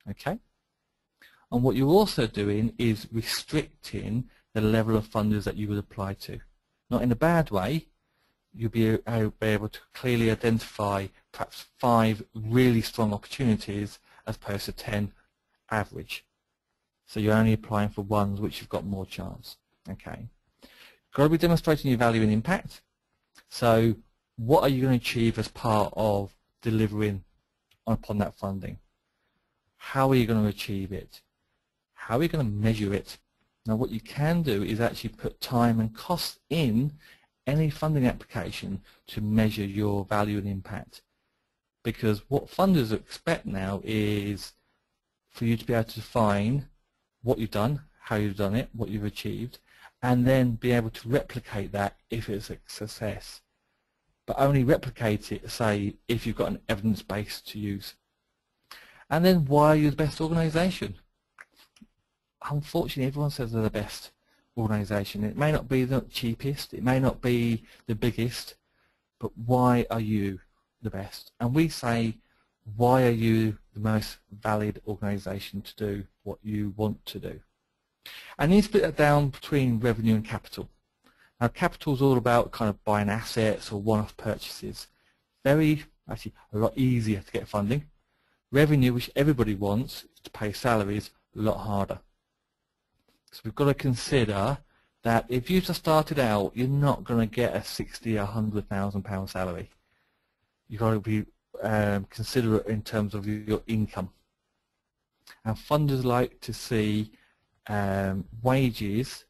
Okay? And what you're also doing is restricting the level of funders that you would apply to. Not in a bad way. You'll be able to clearly identify perhaps 5 really strong opportunities as opposed to 10 average. So you're only applying for ones which you've got more chance. Okay. Got to be demonstrating your value and impact. So what are you going to achieve as part of delivering upon that funding. How are you going to achieve it? How are you going to measure it? Now, what you can do is actually put time and cost in any funding application to measure your value and impact. Because what funders expect now is for you to be able to define what you've done, how you've done it, what you've achieved, and then be able to replicate that if it's a success. But only replicate it, say, if you've got an evidence base to use. And then why are you the best organisation? Unfortunately, everyone says they're the best organisation. It may not be the cheapest, it may not be the biggest, but why are you the best? And we say, why are you the most valid organisation to do what you want to do? And you split that down between revenue and capital. Now, capital is all about kind of buying assets or one-off purchases. Actually a lot easier to get funding. Revenue, which everybody wants, to pay salaries, a lot harder. So we've got to consider that if you just started out, you're not going to get a £60,000 or £100,000 salary. You've got to be considerate in terms of your income. And funders like to see wages,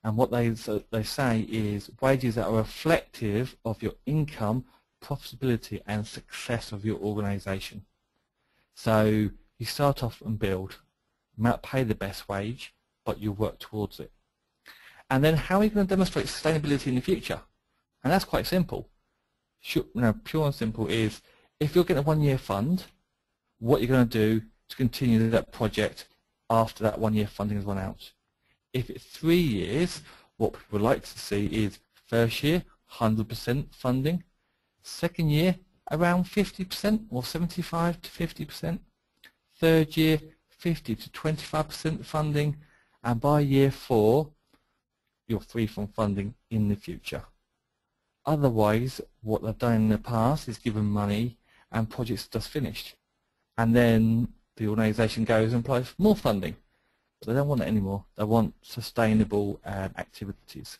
and what they say is wages that are reflective of your income, profitability and success of your organisation. So you start off and build. You might pay the best wage, but you work towards it. And then how are you going to demonstrate sustainability in the future? And that's quite simple. Pure and simple is, if you're getting a one-year fund, what you're going to do to continue that project after that one-year funding has run out. If it's 3 years, what people would like to see is first year, 100% funding, second year, around 50% or 75 to 50%, third year, 50 to 25% funding, and by year 4, you're free from funding in the future. Otherwise, what they've done in the past is given money and projects are just finished. And then the organisation goes and applies for more funding. But they don't want it anymore. They want sustainable activities.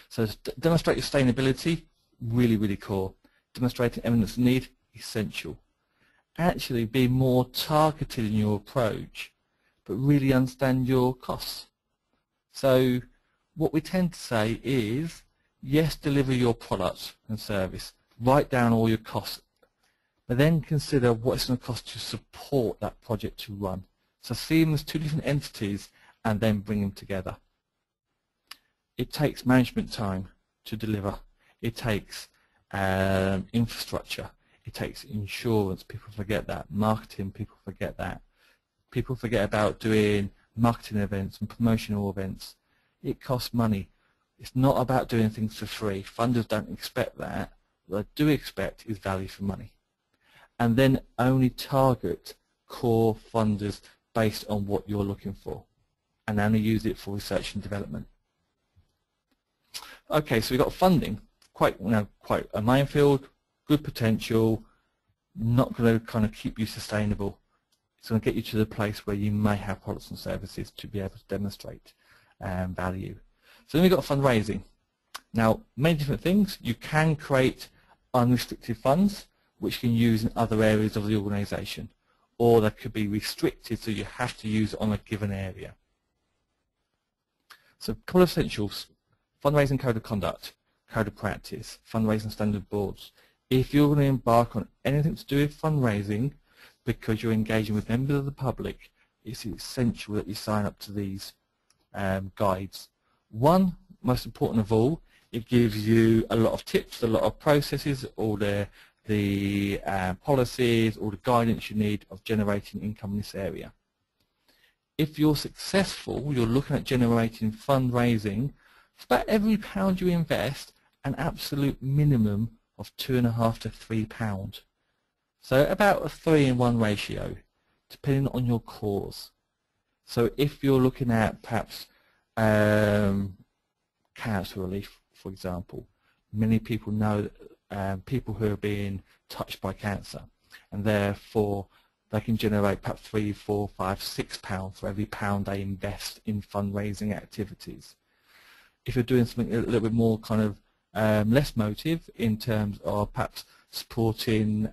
So demonstrate your sustainability, really, really core. Demonstrating evidence of need, essential. Actually be more targeted in your approach, but really understand your costs. So what we tend to say is, yes, deliver your product and service. Write down all your costs, but then consider what it's going to cost to support that project to run. So see them as two different entities and then bring them together. It takes management time to deliver. It takes infrastructure. It takes insurance. People forget that. Marketing, people forget that. People forget about doing marketing events and promotional events. It costs money. It's not about doing things for free. Funders don't expect that. What they do expect is value for money. And then only target core funders based on what you're looking for, and only use it for research and development. Okay, so we've got funding, quite a minefield, good potential, not going to kind of keep you sustainable. It's going to get you to the place where you may have products and services to be able to demonstrate value. So then we've got fundraising. Now, many different things. You can create unrestricted funds, which you can use in other areas of the organisation, or that could be restricted, so you have to use it on a given area. So a couple of essentials: fundraising code of conduct, code of practice, fundraising standard boards. If you're going to embark on anything to do with fundraising because you're engaging with members of the public, it's essential that you sign up to these guides. One, most important of all, it gives you a lot of tips, a lot of processes, all the policies, all the guidance you need of generating income in this area. If you're successful, you're looking at generating fundraising for about every £1 you invest, an absolute minimum of £2.5 to £3. So about a 3-in-1 ratio, depending on your cause. So if you're looking at perhaps cancer relief, for example, many people know that people who are being touched by cancer, and therefore they can generate perhaps £3, £4, £5, £6 for every £1 they invest in fundraising activities. If you're doing something a little bit more kind of less motive in terms of perhaps supporting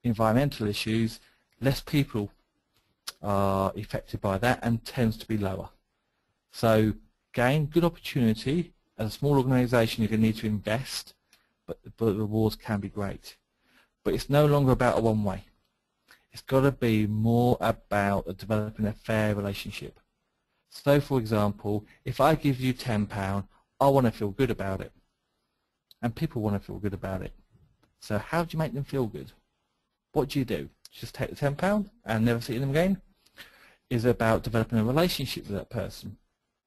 environmental issues, less people are affected by that and tends to be lower. So again, good opportunity. As a small organisation, you're going to need to invest, but the rewards can be great. But it's no longer about a one-way. It's got to be more about developing a fair relationship. So, for example, if I give you £10, I want to feel good about it. And people want to feel good about it. So how do you make them feel good? What do? Just take the £10 and never see them again? Is about developing a relationship with that person.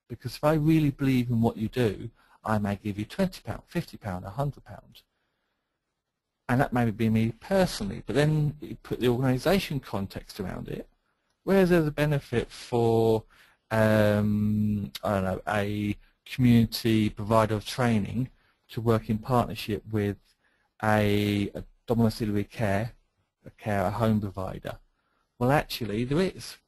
Because if I really believe in what you do, I may give you £20, £50, £100. And that may be me personally, but then you put the organisation context around it, where there's a benefit for, I don't know, a community provider of training to work in partnership with a domiciliary care, a home provider. Well, actually, there is,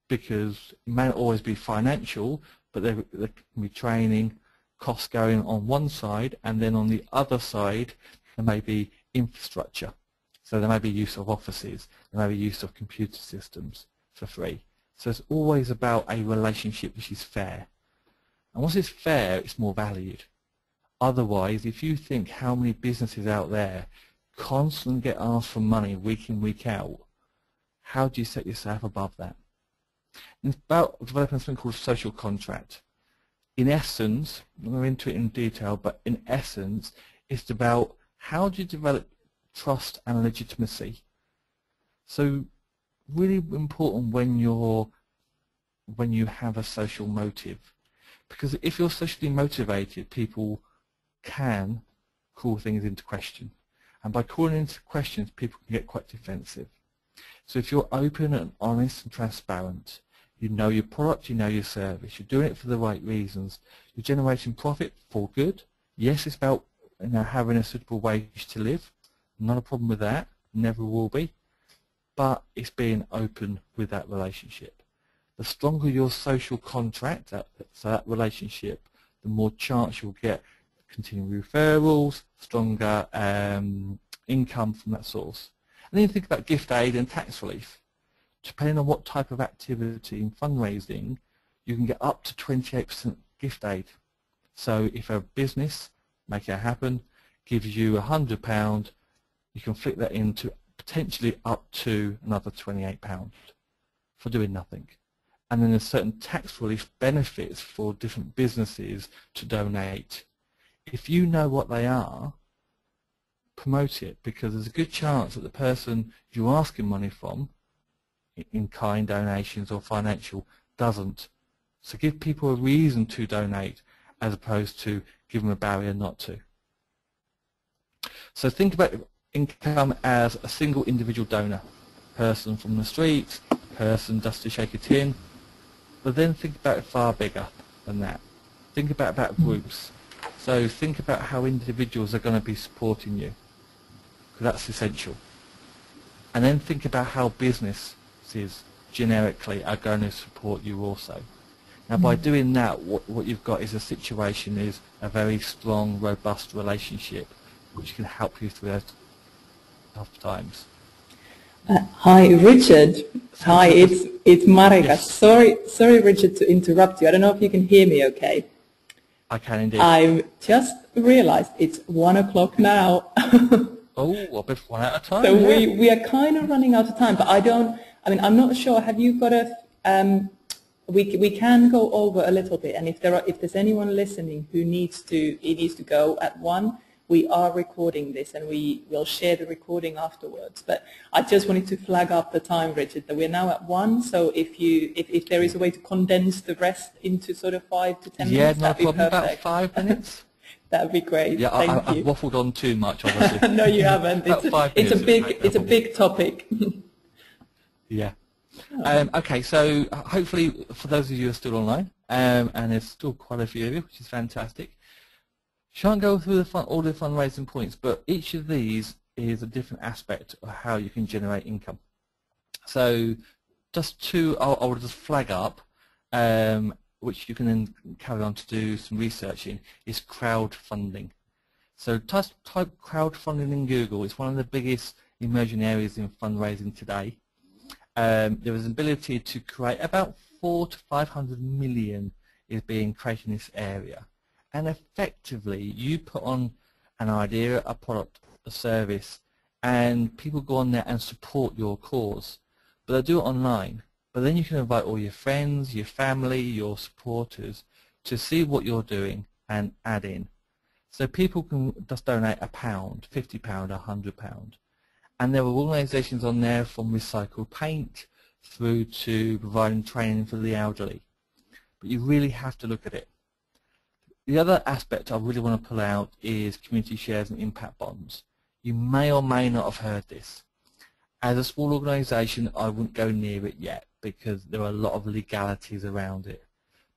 because it may not always be financial, but there can be training costs going on one side, and then on the other side, there may be infrastructure. So there may be use of offices, there may be use of computer systems for free. So it's always about a relationship which is fair. And once it's fair, it's more valued. Otherwise, if you think how many businesses out there constantly get asked for money week in, week out, how do you set yourself above that? And it's about developing something called a social contract. In essence, I'm going into it in detail, but in essence, it's about how do you develop trust and legitimacy. So really important when you have a social motive. Because if you're socially motivated, people can call things into question. And by calling into questions, people can get quite defensive. So if you're open and honest and transparent, you know your product, you know your service, you're doing it for the right reasons, you're generating profit for good. Yes, it's about having a suitable wage to live. Not a problem with that, never will be. But it's being open with that relationship. The stronger your social contract, so that relationship, the more chance you'll get continuing referrals, stronger income from that source. And then you think about gift aid and tax relief. Depending on what type of activity in fundraising, you can get up to 28% gift aid. So if a business, make it happen, gives you £100, you can flick that into potentially up to another £28 for doing nothing. And then there's certain tax relief benefits for different businesses to donate. If you know what they are, promote it, because there's a good chance that the person you're asking money from, in kind donations or financial, doesn't. So give people a reason to donate as opposed to give them a barrier not to. So think about income as a single individual donor, person from the street, person just to shake a tin, but then think about it far bigger than that. Think about groups. So think about how individuals are going to be supporting you, because that's essential. And then think about how businesses generically are going to support you also. Now by doing that, what you've got is a situation is a very strong, robust relationship which can help you through those tough times. Hi, Richard. Hi, it's Marika. Yes. Sorry, Richard, to interrupt you. I don't know if you can hear me okay. I can indeed. I've just realized it's 1 o'clock now. Oh, a bit one at a time. So yeah. we are kind of running out of time, but I'm not sure. Have you got we can go over a little bit, and if there's anyone listening who needs to go at 1, we are recording this, and we will share the recording afterwards. But I just wanted to flag up the time, Richard, that we're now at 1. So if there is a way to condense the rest into sort of 5 to 10 minutes, that'd be perfect. About 5 minutes. That'd be great. Yeah, I've waffled on too much, obviously. No, you haven't. It's a big topic. Yeah. Okay, so hopefully for those of you who are still online, and there's still quite a few of you, which is fantastic. Shan't go through all the fundraising points, but each of these is a different aspect of how you can generate income. So just two I will just flag up, which you can then carry on to do some research in, is crowdfunding. So type crowdfunding in Google. It's one of the biggest emerging areas in fundraising today. There is an ability to create about 400 to 500 million is being created in this area. And effectively, you put on an idea, a product, a service, and people go on there and support your cause. But they do it online. But then you can invite all your friends, your family, your supporters to see what you're doing and add in. So people can just donate £1, £50, £100. And there are organisations on there from recycled paint through to providing training for the elderly. But you really have to look at it. The other aspect I really want to pull out is community shares and impact bonds. You may or may not have heard this. As a small organisation, I wouldn't go near it yet because there are a lot of legalities around it.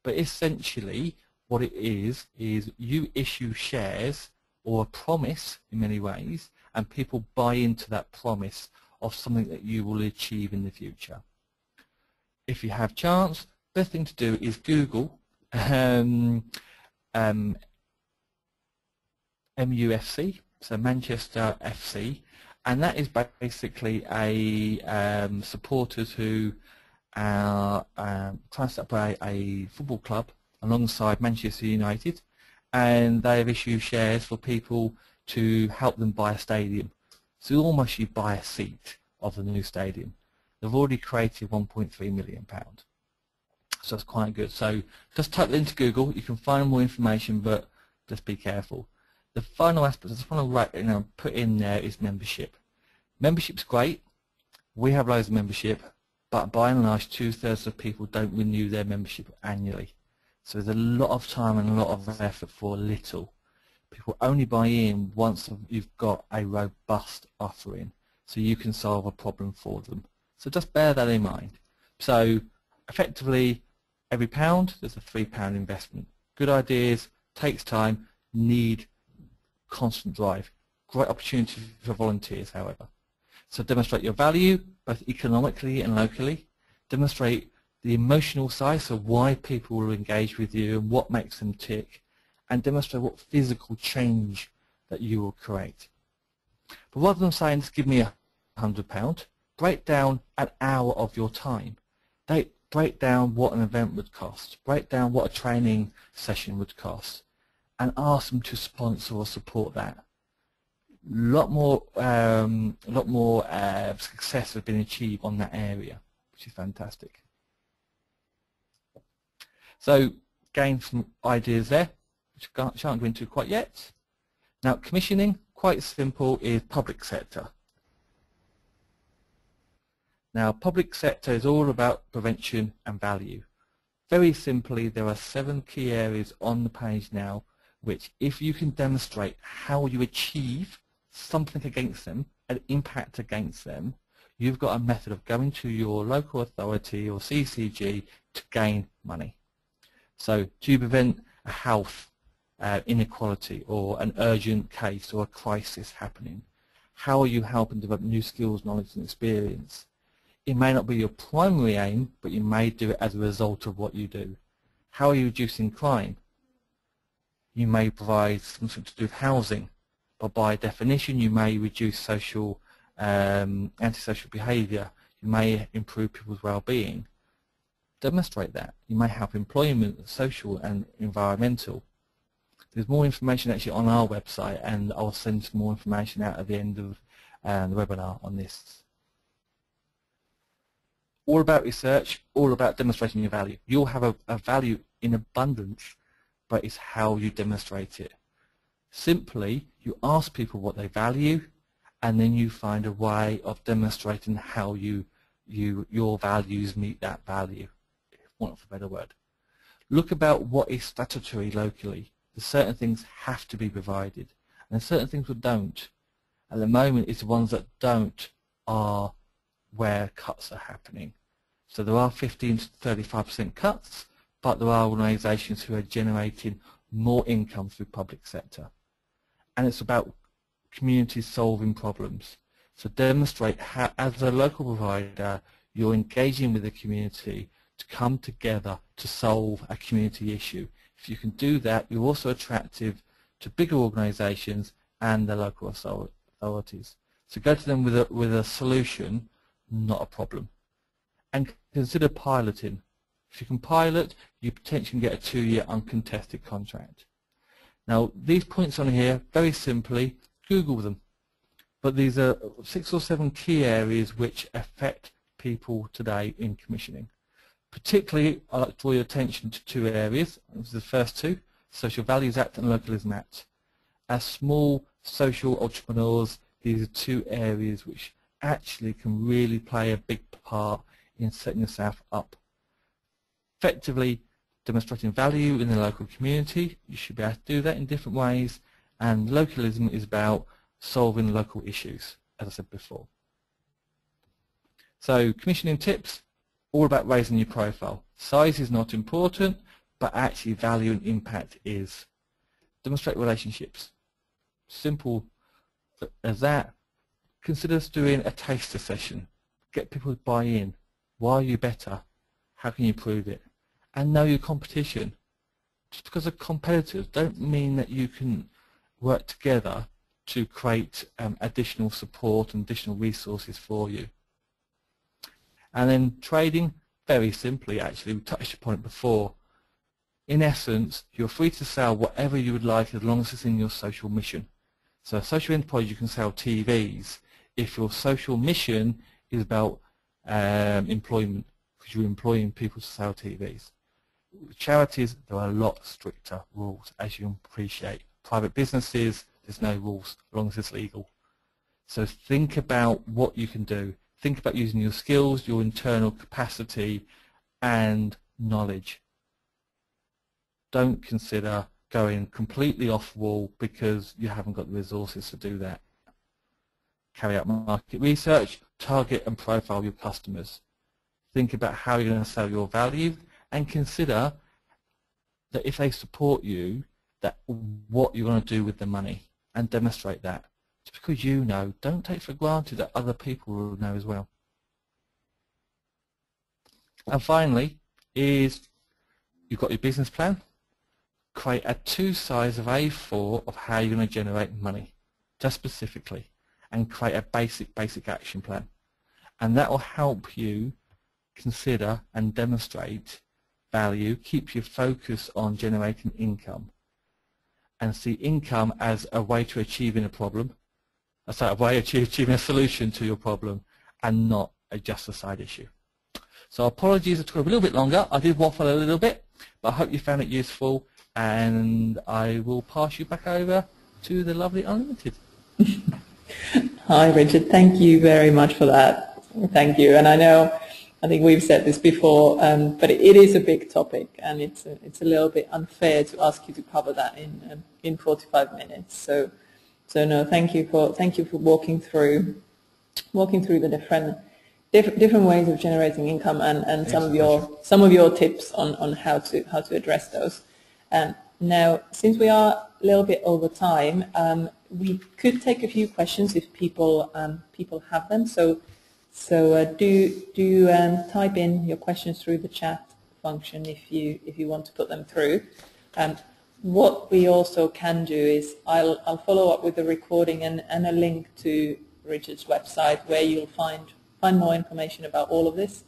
But essentially, what it is you issue shares or a promise in many ways, and people buy into that promise of something that you will achieve in the future. If you have chance, the best thing to do is Google MUFC, so Manchester FC, and that is basically a supporters who are trying to set up a football club alongside Manchester United, and they have issued shares for people to help them buy a stadium. So almost you buy a seat of the new stadium. They've already created £1.3 million. So that's quite good. So just type it into Google. You can find more information, but just be careful. The final aspect I just want to put in there is membership. Membership's great. We have loads of membership, but by and large, 2/3 of people don't renew their membership annually. So there's a lot of time and a lot of effort for little. People only buy in once you've got a robust offering, so you can solve a problem for them. So just bear that in mind. So effectively, every pound, there's a £3 investment. Good ideas, takes time, need constant drive. Great opportunity for volunteers, however. So demonstrate your value, both economically and locally. Demonstrate the emotional side, so why people will engage with you and what makes them tick. And demonstrate what physical change that you will create. But rather than saying, just give me £100, break down an hour of your time. Break down what an event would cost. Break down what a training session would cost. And ask them to sponsor or support that. A lot more success has been achieved on that area, which is fantastic. So, gain some ideas there, which I shan't go into quite yet. Now, commissioning, quite simple, is public sector. Now, public sector is all about prevention and value. Very simply, there are 7 key areas on the page now, which if you can demonstrate how you achieve something against them, an impact against them, you've got a method of going to your local authority or CCG to gain money. So, do you prevent a health inequality or an urgent case or a crisis happening? How are you helping develop new skills, knowledge and experience? It may not be your primary aim, but you may do it as a result of what you do. How are you reducing crime? You may provide something to do with housing, but by definition you may reduce social antisocial behaviour. You may improve people's well-being. Demonstrate that. You may help employment, social and environmental. There's more information actually on our website, and I'll send some more information out at the end of the webinar on this. All about research, all about demonstrating your value. You'll have a value in abundance, but it's how you demonstrate it. Simply, you ask people what they value, and then you find a way of demonstrating how your values meet that value, if want for a better word. Look about what is statutory locally. There's certain things have to be provided, and there's certain things that don't. At the moment, it's the ones that don't are where cuts are happening. So there are 15 to 35% cuts, but there are organisations who are generating more income through public sector. And it's about communities solving problems. So demonstrate how, as a local provider, you're engaging with the community to come together to solve a community issue. If you can do that, you're also attractive to bigger organisations and the local authorities. So go to them with a solution, not a problem. And consider piloting. If you can pilot, you potentially get a 2-year uncontested contract. Now, these points on here, very simply, Google them. But these are 6 or 7 key areas which affect people today in commissioning. Particularly, I'd like to draw your attention to 2 areas. This is the first 2, Social Values Act and Localism Act. As small social entrepreneurs, these are 2 areas which actually can really play a big part in setting yourself up. Effectively demonstrating value in the local community, you should be able to do that in different ways, and localism is about solving local issues, as I said before. So commissioning tips, all about raising your profile. Size is not important, but actually value and impact is. Demonstrate relationships. Simple as that. Consider doing a taster session. Get people to buy in. Why are you better? How can you prove it? And know your competition. Just because of competitors don't mean that you can work together to create additional support and additional resources for you. And then trading, very simply actually, we touched upon it before. In essence, you're free to sell whatever you would like as long as it's in your social mission. So a social enterprise, you can sell TVs if your social mission is about employment, because you're employing people to sell TVs. With charities, there are a lot stricter rules, as you appreciate. Private businesses, there's no rules, as long as it's legal. So think about what you can do. Think about using your skills, your internal capacity, and knowledge. Don't consider going completely off-wall because you haven't got the resources to do that. Carry out market research, target and profile your customers. Think about how you're going to sell your value, and consider that if they support you, that what you're going to do with the money, and demonstrate that. Just because you know, don't take for granted that other people will know as well. And finally, is you've got your business plan. Create a 2 size of A4 of how you're going to generate money, just specifically, and create a basic action plan. And that will help you consider and demonstrate value, keep your focus on generating income, and see income as a way to achieving a problem, a way of achieving a solution to your problem, and not just a side issue. So apologies, it took a little bit longer. I did waffle a little bit, but I hope you found it useful, and I will pass you back over to the lovely Unlimited. Hi, Richard. Thank you very much for that. Thank you. And I think we've said this before, but it is a big topic, and it's a little bit unfair to ask you to cover that in 45 minutes. So no, thank you for walking through the different ways of generating income, and some of your tips on how to address those. Now, since we are a little bit over time, we could take a few questions if people have them. So do type in your questions through the chat function if you want to put them through. What we also can do is I'll follow up with a recording and a link to Richard's website where you'll find more information about all of this.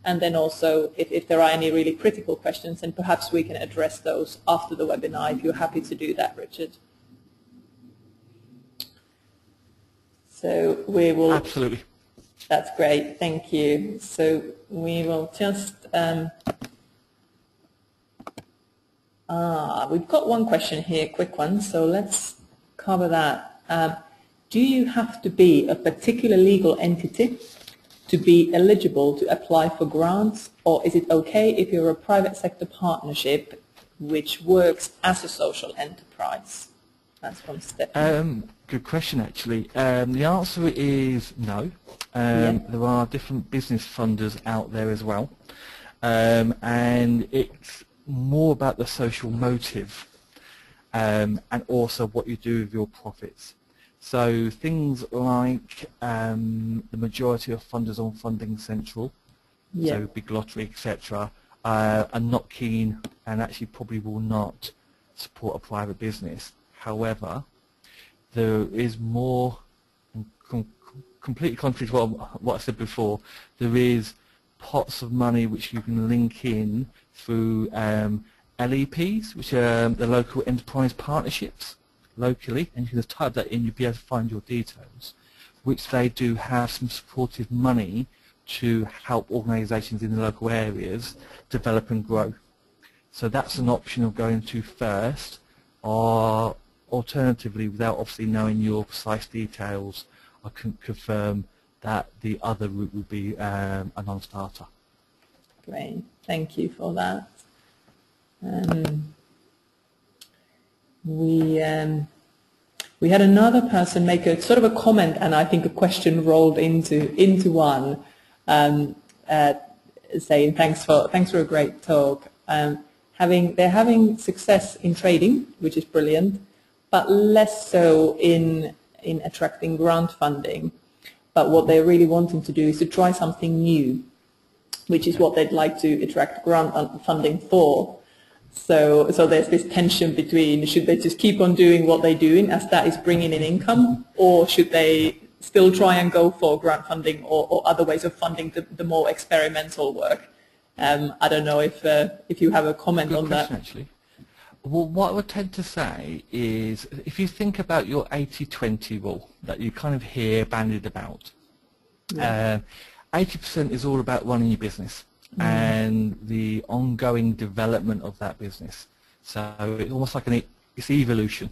And then also, if there are any really critical questions, then perhaps we can address those after the webinar, if you're happy to do that, Richard. So we will... Absolutely. That's great, thank you. So we will just... we've got one question here, quick one, so let's cover that. Do you have to be a particular legal entity to be eligible to apply for grants, or is it okay if you're a private sector partnership which works as a social enterprise? That's from Stephen. Good question, actually. The answer is no. There are different business funders out there as well, and it's more about the social motive and also what you do with your profits. So things like the majority of funders on Funding Central, so Big Lottery, etc., are not keen and actually probably will not support a private business. However, there is more, and completely contrary to what I said before, there is pots of money which you can link in through LEPs, which are the local enterprise partnerships locally, and you can just type that in, you'll be able to find your details, which they do have some supportive money to help organisations in the local areas develop and grow. So that's an option of going to first, or alternatively, without obviously knowing your precise details, I can confirm that the other route would be a non-starter. Great, thank you for that. We had another person make a sort of a comment, and I think a question rolled into one, saying thanks for a great talk. They're having success in trading, which is brilliant, but less so in attracting grant funding. But what they're really wanting to do is to try something new, which is what they'd like to attract grant funding for. So there's this tension between, should they just keep on doing what they're doing as that is bringing in income, or should they still try and go for grant funding or other ways of funding the more experimental work? I don't know if you have a comment on that. Actually. Well, what I would tend to say is, if you think about your 80-20 rule that you kind of hear bandied about, 80% is all about running your business and the ongoing development of that business. So it's almost like it's evolution.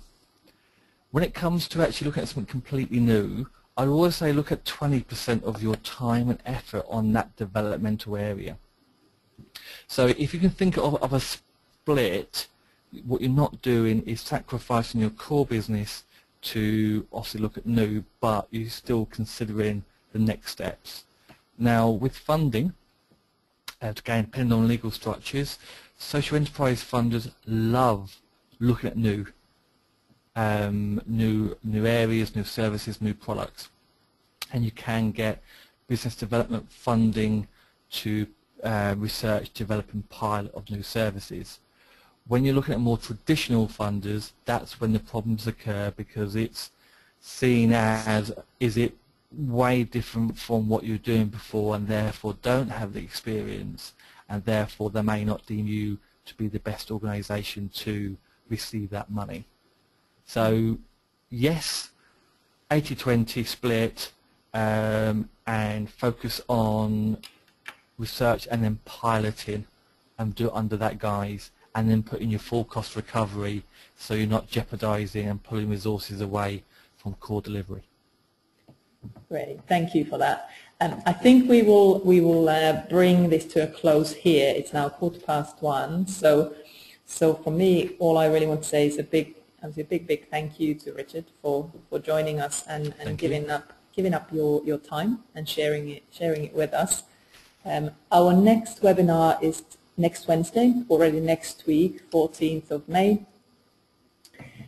When it comes to actually looking at something completely new, I always say look at 20% of your time and effort on that developmental area. So if you can think of a split, what you're not doing is sacrificing your core business to obviously look at new, but you're still considering the next steps. Now with funding, again, depending on legal structures, social enterprise funders love looking at new areas, new services, new products, and you can get business development funding to research, develop and pilot of new services. When you're looking at more traditional funders, that's when the problems occur, because it's seen as, is it way different from what you're doing before, and therefore don't have the experience, and therefore they may not deem you to be the best organisation to receive that money. So yes, 80-20 split, and focus on research and then piloting, and do it under that guise, and then put in your full cost recovery so you're not jeopardising and pulling resources away from core delivery. Great, thank you for that. I think we will bring this to a close here. It's now 1:15. So for me, all I really want to say is a big thank you to Richard for joining us and giving up your time and sharing it with us. Our next webinar is next Wednesday, already next week, 14th of May,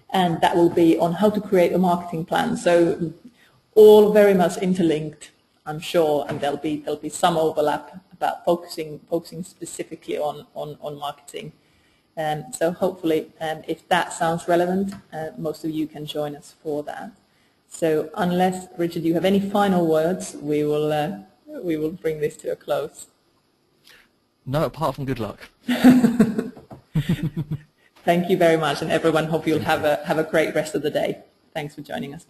and that will be on how to create a marketing plan. So all very much interlinked, I'm sure, and there'll be some overlap about focusing specifically on marketing. So hopefully, if that sounds relevant, most of you can join us for that. So unless, Richard, you have any final words, we will bring this to a close. No, apart from good luck. Thank you very much, and everyone, hope you'll have a great rest of the day. Thanks for joining us.